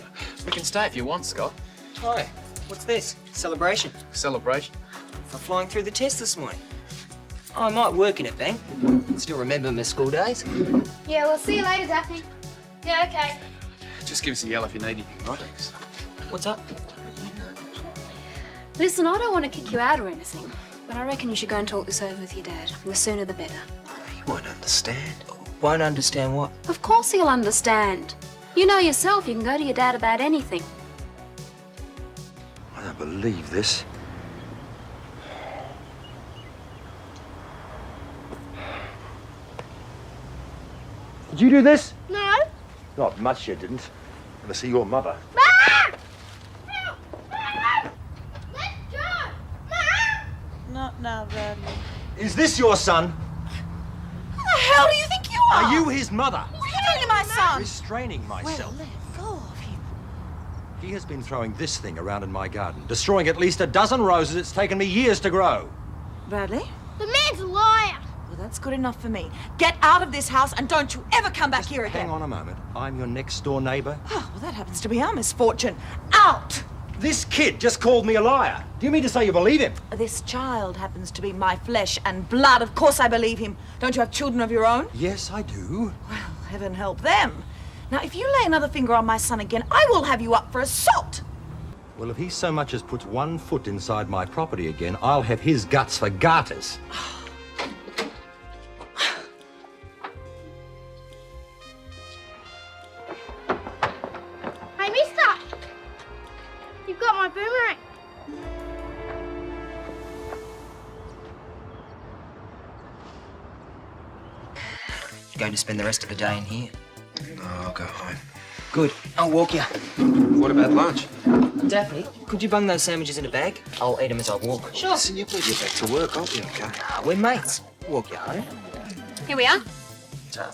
We can stay if you want, Scott. Hi. What's this? Celebration? Celebration? For flying through the test this morning. Oh, I might work in it, Bang. Still remember my school days. Yeah, we'll see you later, Daphne. Yeah, okay. Just give us a yell if you need anything, right? What's up? Listen, I don't want to kick you out or anything, but I reckon you should go and talk this over with your dad. The sooner the better. He won't understand. Won't understand what? Of course he'll understand. You know yourself, you can go to your dad about anything. I don't believe this. Did you do this? No. Not much, you didn't. I'm gonna see your mother. Not now, Bradley. Is this your son? Who the hell do you think you are? Are you his mother? What are you doing to my son? Restraining myself. Well, let go of him. He has been throwing this thing around in my garden, destroying at least a dozen roses it's taken me years to grow. Bradley? The man's a liar. Well, that's good enough for me. Get out of this house and don't you ever come back here again. Hang on a moment. I'm your next door neighbour. Oh, well, that happens to be our misfortune. Out! This kid just called me a liar. Do you mean to say you believe him? This child happens to be my flesh and blood. Of course I believe him. Don't you have children of your own? Yes, I do. Well, heaven help them. Now, if you lay another finger on my son again, I will have you up for assault. Well, if he so much as puts 1 foot inside my property again, I'll have his guts for garters. Hey, mister! You've got my boomerang. Going to spend the rest of the day in here. No, I'll go home. Good. I'll walk you. What about lunch? Daphne, could you bung those sandwiches in a bag? I'll eat them as I walk. Sure. Listen, you'll get back to work, aren't you, okay? We're mates. Walk you home. Here we are.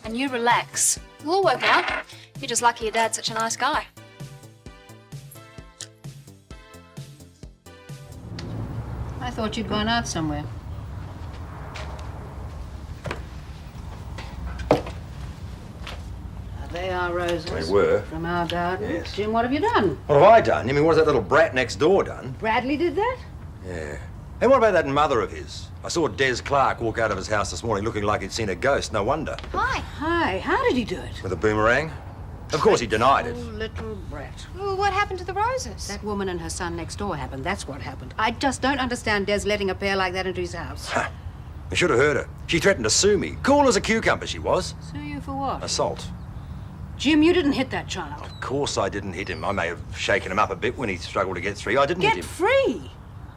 And you relax. We'll work out. You're just lucky your dad's such a nice guy. I thought you'd gone out somewhere. They are roses. They were. From our garden. Yes. Jim, what have you done? What have I done? You mean, what has that little brat next door done? Bradley did that? Yeah. And what about that mother of his? I saw Des Clark walk out of his house this morning looking like he'd seen a ghost. No wonder. Hi. Hi. How did he do it? With a boomerang? Of course he denied it. Oh, little brat. Well, what happened to the roses? That woman and her son next door happened. That's what happened. I just don't understand Des letting a pair like that into his house. I should have heard her. She threatened to sue me. Cool as a cucumber, she was. Sue you for what? Assault. Jim, you didn't hit that child. Of course I didn't hit him. I may have shaken him up a bit when he struggled to get free. I didn't hit Get him. free.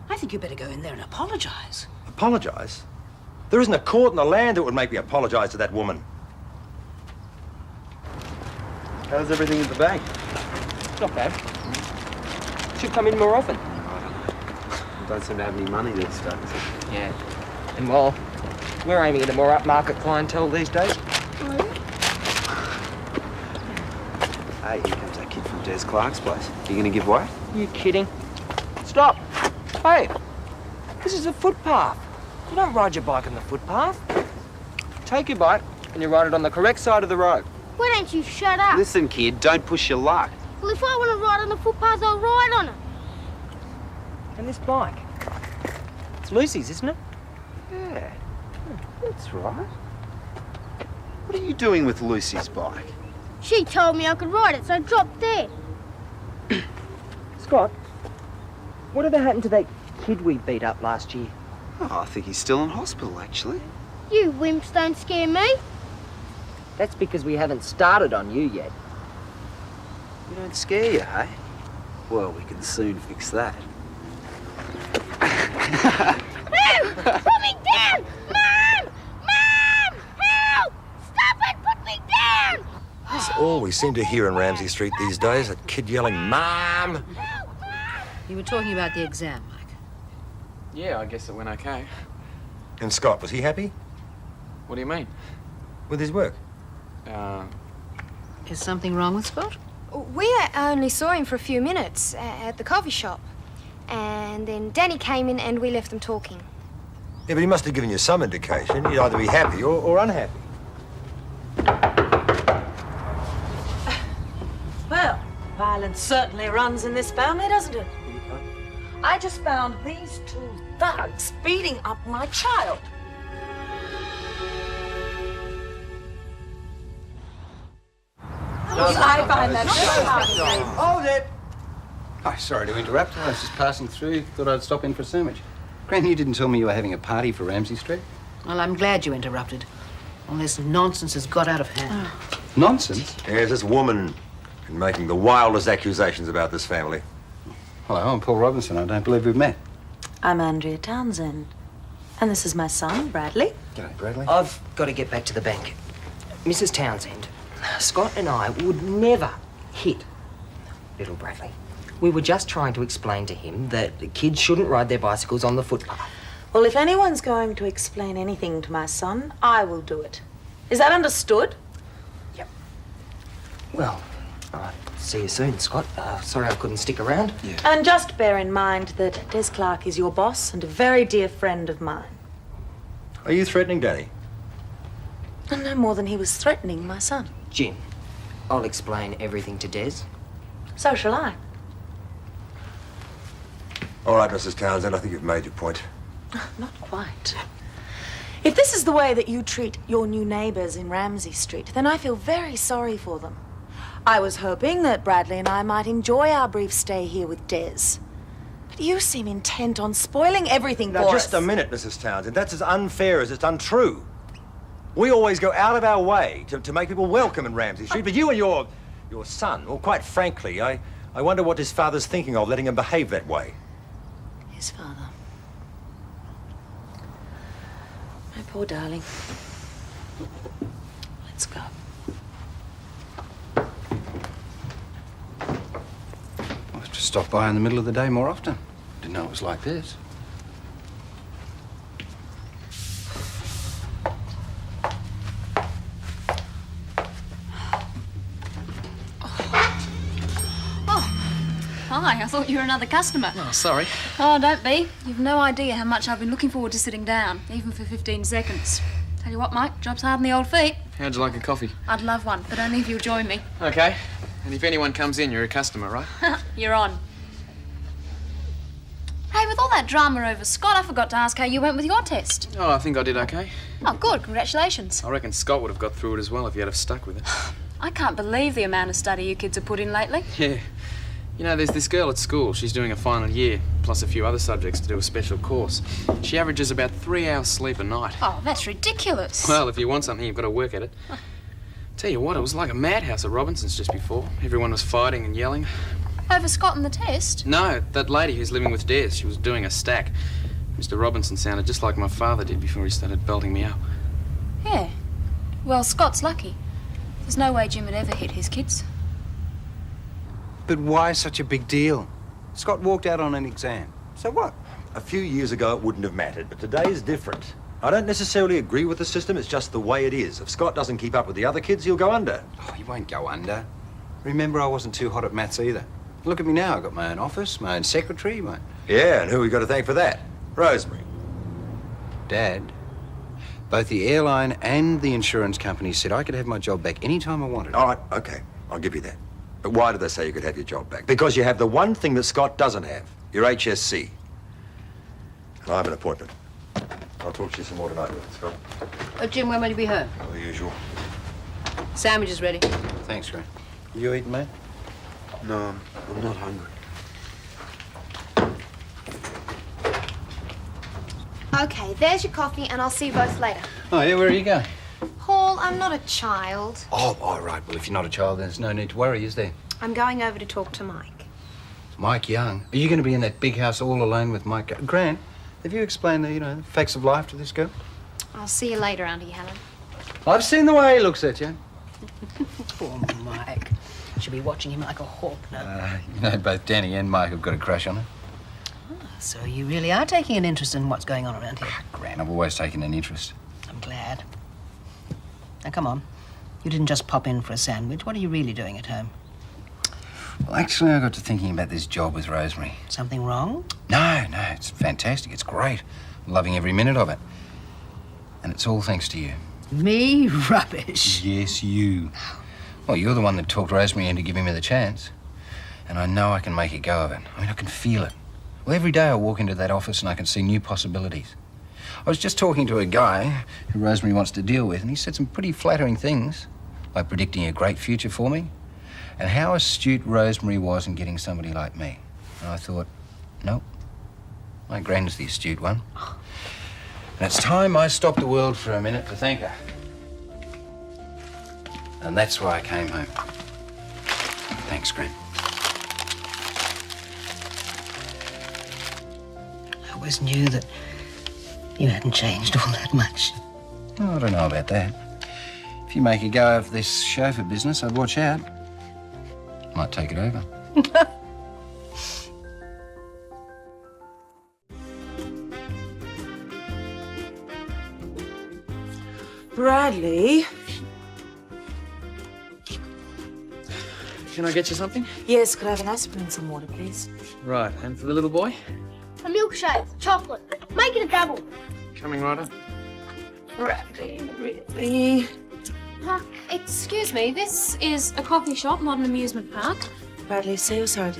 I think you better go in there and apologise. Apologise? There isn't a court in the land that would make me apologise to that woman. How's everything at the bank? Not bad. Should come in more often. Don't seem to have any money these days. Yeah. And well, we're aiming at a more upmarket clientele these days. Hey, here comes that kid from Des Clark's place. You gonna give way? You kidding? Stop! Hey, this is a footpath. You don't ride your bike on the footpath. Take your bike and you ride it on the correct side of the road. Why don't you shut up? Listen, kid, don't push your luck. Well, if I want to ride on the footpath, I'll ride on it. And this bike? It's Lucy's, isn't it? Yeah, that's right. What are you doing with Lucy's bike? She told me I could ride it, so drop dead. Scott, whatever happened to that kid we beat up last year? Oh, I think he's still in hospital, actually. You wimps don't scare me. That's because we haven't started on you yet. We don't scare you, hey? Well, we can soon fix that. Mom! Put me down! Mom! Mom! Help! Stop it! Put me down! That's all we seem to hear in Ramsey Street these days, that kid yelling, Mom! You were talking about the exam, Mike. Yeah, I guess it went okay. And Scott, was he happy What do you mean? with his work? Is something wrong with Scott? We only saw him for a few minutes at the coffee shop. And then Danny came in and we left them talking. Yeah, but he must have given you some indication. He'd either be happy or unhappy. Well, violence certainly runs in this family, doesn't it? I just found these two thugs beating up my child. I find that very hard. Hold it! Oh, sorry to interrupt. I was just passing through. Thought I'd stop in for a sandwich. Gran, you didn't tell me you were having a party for Ramsey Street. Well, I'm glad you interrupted. All this nonsense has got out of hand. Nonsense? Yes, this woman been making the wildest accusations about this family. Hello, I'm Paul Robinson. I don't believe we've met. I'm Andrea Townsend. And this is my son, Bradley. G'day, Bradley. I've got to get back to the bank. Mrs. Townsend, Scott and I would never hit little Bradley. We were just trying to explain to him that the kids shouldn't ride their bicycles on the footpath. Well, if anyone's going to explain anything to my son, I will do it. Is that understood? Well, see you soon, Scott. Sorry I couldn't stick around. And just bear in mind that Des Clark is your boss and a very dear friend of mine. Are you threatening Danny? And no more than he was threatening my son. Jim, I'll explain everything to Des. So shall I. All right, Mrs. Townsend, I think you've made your point. Not quite. If this is the way that you treat your new neighbours in Ramsey Street, then I feel very sorry for them. I was hoping that Bradley and I might enjoy our brief stay here with Des. But you seem intent on spoiling everything Now, for just us. a minute, Mrs. Townsend. That's as unfair as it's untrue. We always go out of our way to make people welcome in Ramsey Street, but you and your son, well, quite frankly, I wonder what his father's thinking of, letting him behave that way. His father. My poor darling. Let's go. I'll have to stop by in the middle of the day more often. Didn't know it was like this. Hi, I thought you were another customer. Oh, sorry. Oh, don't be. You've no idea how much I've been looking forward to sitting down, even for 15 seconds. Tell you what, Mike, job's hard on the old feet. How'd you like a coffee? I'd love one, but only if you'll join me. Okay. And if anyone comes in, you're a customer, right? You're on. Hey, with all that drama over Scott, I forgot to ask how you went with your test. Oh, I think I did okay. Oh, good. Congratulations. I reckon Scott would have got through it as well if he had have stuck with it. I can't believe the amount of study you kids have put in lately. Yeah. You know, there's this girl at school. She's doing a final year, plus a few other subjects to do a special course. She averages about 3 hours sleep a night. Oh, that's ridiculous. Well, if you want something, you've got to work at it. Tell you what, it was like a madhouse at Robinson's just before. Everyone was fighting and yelling. Over Scott and the test? No, that lady who's living with Des, she was doing a stack. Mr. Robinson sounded just like my father did before he started belting me up. Yeah. Well, Scott's lucky. There's no way Jim would ever hit his kids. But why such a big deal? Scott walked out on an exam. So what? A few years ago, it wouldn't have mattered, but today is different. I don't necessarily agree with the system, it's just the way it is. If Scott doesn't keep up with the other kids, he'll go under. Oh, he won't go under. Remember, I wasn't too hot at maths either. Look at me now. I've got my own office, my own secretary, my... Yeah, and who we got to thank for that? Rosemary. Dad, both the airline and the insurance company said I could have my job back any time I wanted. All right, okay, I'll give you that. But why did they say you could have your job back? Because you have the one thing that Scott doesn't have, your HSC. And I have an appointment. I'll talk to you some more tonight, Scott. Jim, when will you be home? The usual. Sandwich is ready. Thanks, Grant. You eating, mate? No, I'm not hungry. Okay, there's your coffee, and I'll see you both later. Oh, yeah, where are you going? Paul, I'm not a child. Oh, all right. Well, if you're not a child, there's no need to worry, is there? I'm going over to talk to Mike. Mike Young? Are you going to be in that big house all alone with Mike? Grant, have you explained the, facts of life to this girl? I'll see you later, Auntie Helen. I've seen the way he looks at you. Poor Mike. Should be watching him like a hawk now. Both Danny and Mike have got a crush on her. So you really are taking an interest in what's going on around here? Grant, I've always taken an interest. I'm glad. Now, come on. You didn't just pop in for a sandwich. What are you really doing at home? Well, actually, I got to thinking about this job with Rosemary. Something wrong? No, it's fantastic. It's great. I'm loving every minute of it. And it's all thanks to you. Me? Rubbish. Yes, you. Well, you're the one that talked Rosemary into giving me the chance. And I know I can make a go of it. I mean, I can feel it. Well, every day I walk into that office and I can see new possibilities. I was just talking to a guy who Rosemary wants to deal with, and he said some pretty flattering things, like predicting a great future for me, and how astute Rosemary was in getting somebody like me. And I thought, nope, my Gran's the astute one. And it's time I stopped the world for a minute to thank her. And that's why I came home. Thanks, Gran. I always knew that you hadn't changed all that much. Oh, I don't know about that. If you make a go of this chauffeur business, I'd watch out. Might take it over. Bradley? Can I get you something? Yes, could I have an aspirin and some water, please? Right, and for the little boy? A milkshake, chocolate. Make it a double. Coming right up. Bradley, really? Excuse me, this is a coffee shop, not an amusement park. Bradley, say you're sorry.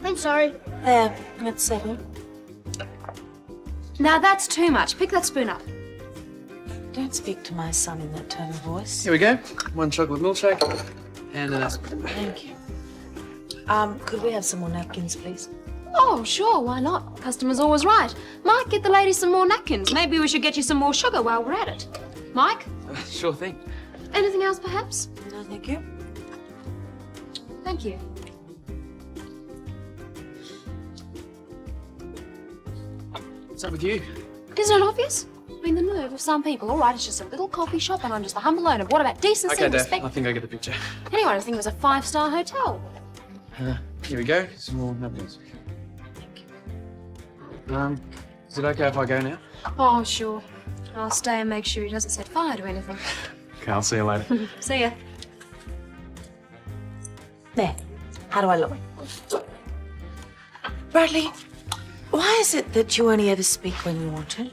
I'm sorry. There, let's settle. Now that's too much. Pick that spoon up. Don't speak to my son in that tone of voice. Here we go. One chocolate milkshake and an aspirin. Thank you. Could we have some more napkins, please? Oh, sure, why not? Customer's always right. Mike, get the lady some more napkins. Maybe we should get you some more sugar while we're at it. Mike? Sure thing. Anything else, perhaps? No, thank you. Thank you. What's up with you? Isn't it obvious? I mean, the nerve of some people. All right, it's just a little coffee shop and I'm just a humble owner. What about decency Okay, and Daph, respect? I think I get the picture. Anyway, I think it was a 5-star hotel. Here we go. Some more napkins. Is it okay if I go now? Oh, sure. I'll stay and make sure he doesn't set fire to anything. Okay, I'll see you later. See ya. There. How do I look? Bradley, why is it that you only ever speak when you want to?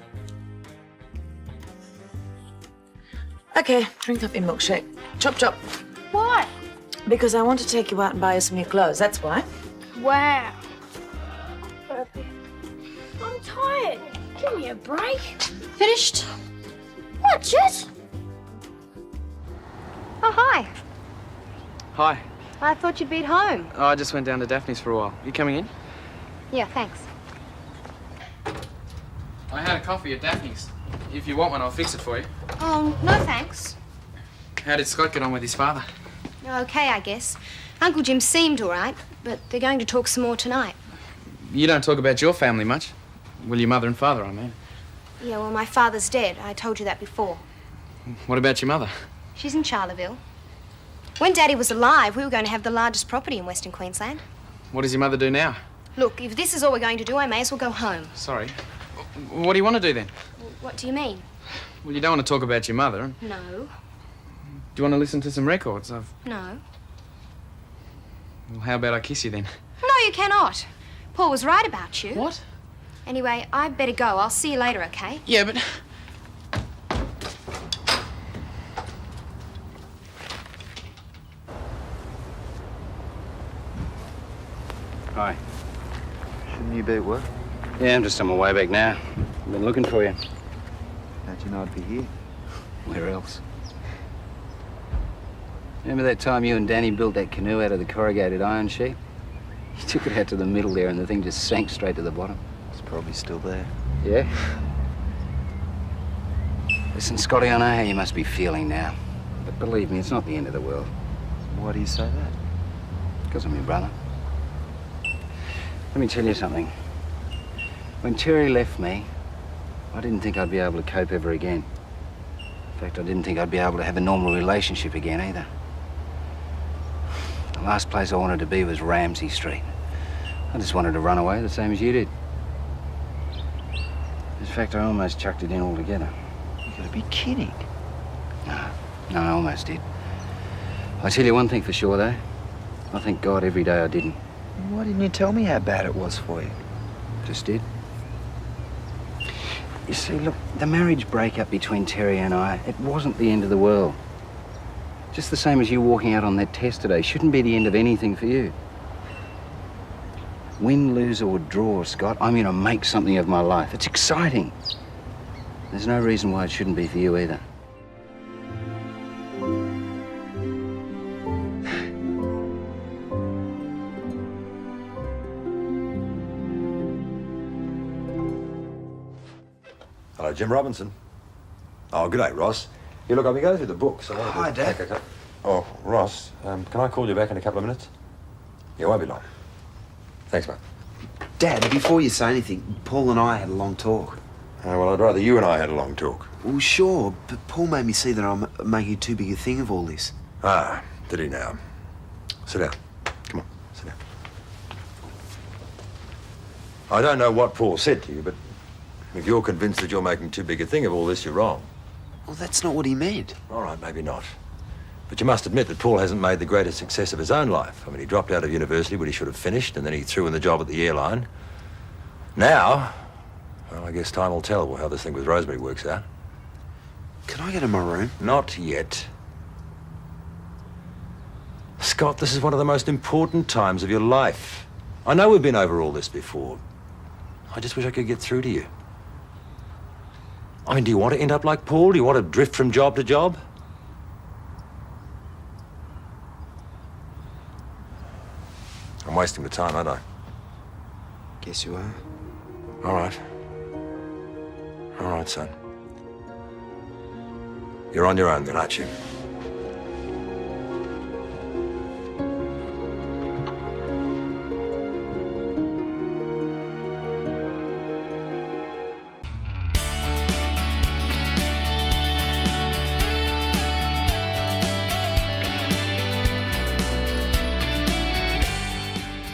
Okay, drink up your milkshake. Chop, chop. Why? Because I want to take you out and buy you some new clothes, that's why. Wow. I'm tired. Give me a break. Finished? What, Jess? Oh, hi. Hi. I thought you'd be at home. Oh, I just went down to Daphne's for a while. You coming in? Yeah, thanks. I had a coffee at Daphne's. If you want one, I'll fix it for you. Oh, no thanks. How did Scott get on with his father? Okay, I guess. Uncle Jim seemed all right, but they're going to talk some more tonight. You don't talk about your family much. Well, your mother and father, I mean. Yeah, well, my father's dead. I told you that before. What about your mother? She's in Charleville. When Daddy was alive, we were going to have the largest property in Western Queensland. What does your mother do now? Look, if this is all we're going to do, I may as well go home. Sorry. What do you want to do then? What do you mean? Well, you don't want to talk about your mother. No. Do you want to listen to some records? No. Well, how about I kiss you then? No, you cannot. Paul was right about you. What? Anyway, I'd better go. I'll see you later, okay? Yeah, but... Hi. Shouldn't you be at work? Yeah, I'm just on my way back now. I've been looking for you. How'd you know I'd be here? Where else? Remember that time you and Danny built that canoe out of the corrugated iron sheet? You took it out to the middle there and the thing just sank straight to the bottom. It's probably still there. Yeah? Listen, Scotty, I know how you must be feeling now. But believe me, it's not the end of the world. Why do you say that? Because I'm your brother. Let me tell you something. When Terry left me, I didn't think I'd be able to cope ever again. In fact, I didn't think I'd be able to have a normal relationship again either. The last place I wanted to be was Ramsay Street. I just wanted to run away the same as you did. In fact, I almost chucked it in altogether. You gotta be kidding. No, I almost did. I tell you one thing for sure, though. I thank God every day I didn't. Why didn't you tell me how bad it was for you? Just did. You see, look, the marriage breakup between Terry and I, it wasn't the end of the world. Just the same as you walking out on that test today shouldn't be the end of anything for you. Win, lose, or draw, Scott, I'm going to make something of my life. It's exciting. There's no reason why it shouldn't be for you either. Hello, Jim Robinson. Oh, good day, Ross. Yeah, look, I've been going through the books. Hi, Dad. Oh, Ross, can I call you back in a couple of minutes? Yeah, won't be long. Thanks, mate. Dad, before you say anything, Paul and I had a long talk. Well, I'd rather you and I had a long talk. Well, sure, but Paul made me see that I'm making too big a thing of all this. Ah, did he now? Sit down. Come on, sit down. I don't know what Paul said to you, but if you're convinced that you're making too big a thing of all this, you're wrong. Well, that's not what he meant. All right, maybe not. But you must admit that Paul hasn't made the greatest success of his own life. I mean, he dropped out of university when he should have finished, and then he threw in the job at the airline. Now, well, I guess time will tell how this thing with Rosemary works out. Can I get in my room? Not yet. Scott, this is one of the most important times of your life. I know we've been over all this before. I just wish I could get through to you. I mean, do you want to end up like Paul? Do you want to drift from job to job? I'm wasting the time, aren't I? Guess you are. All right. All right, son. You're on your own then, aren't you?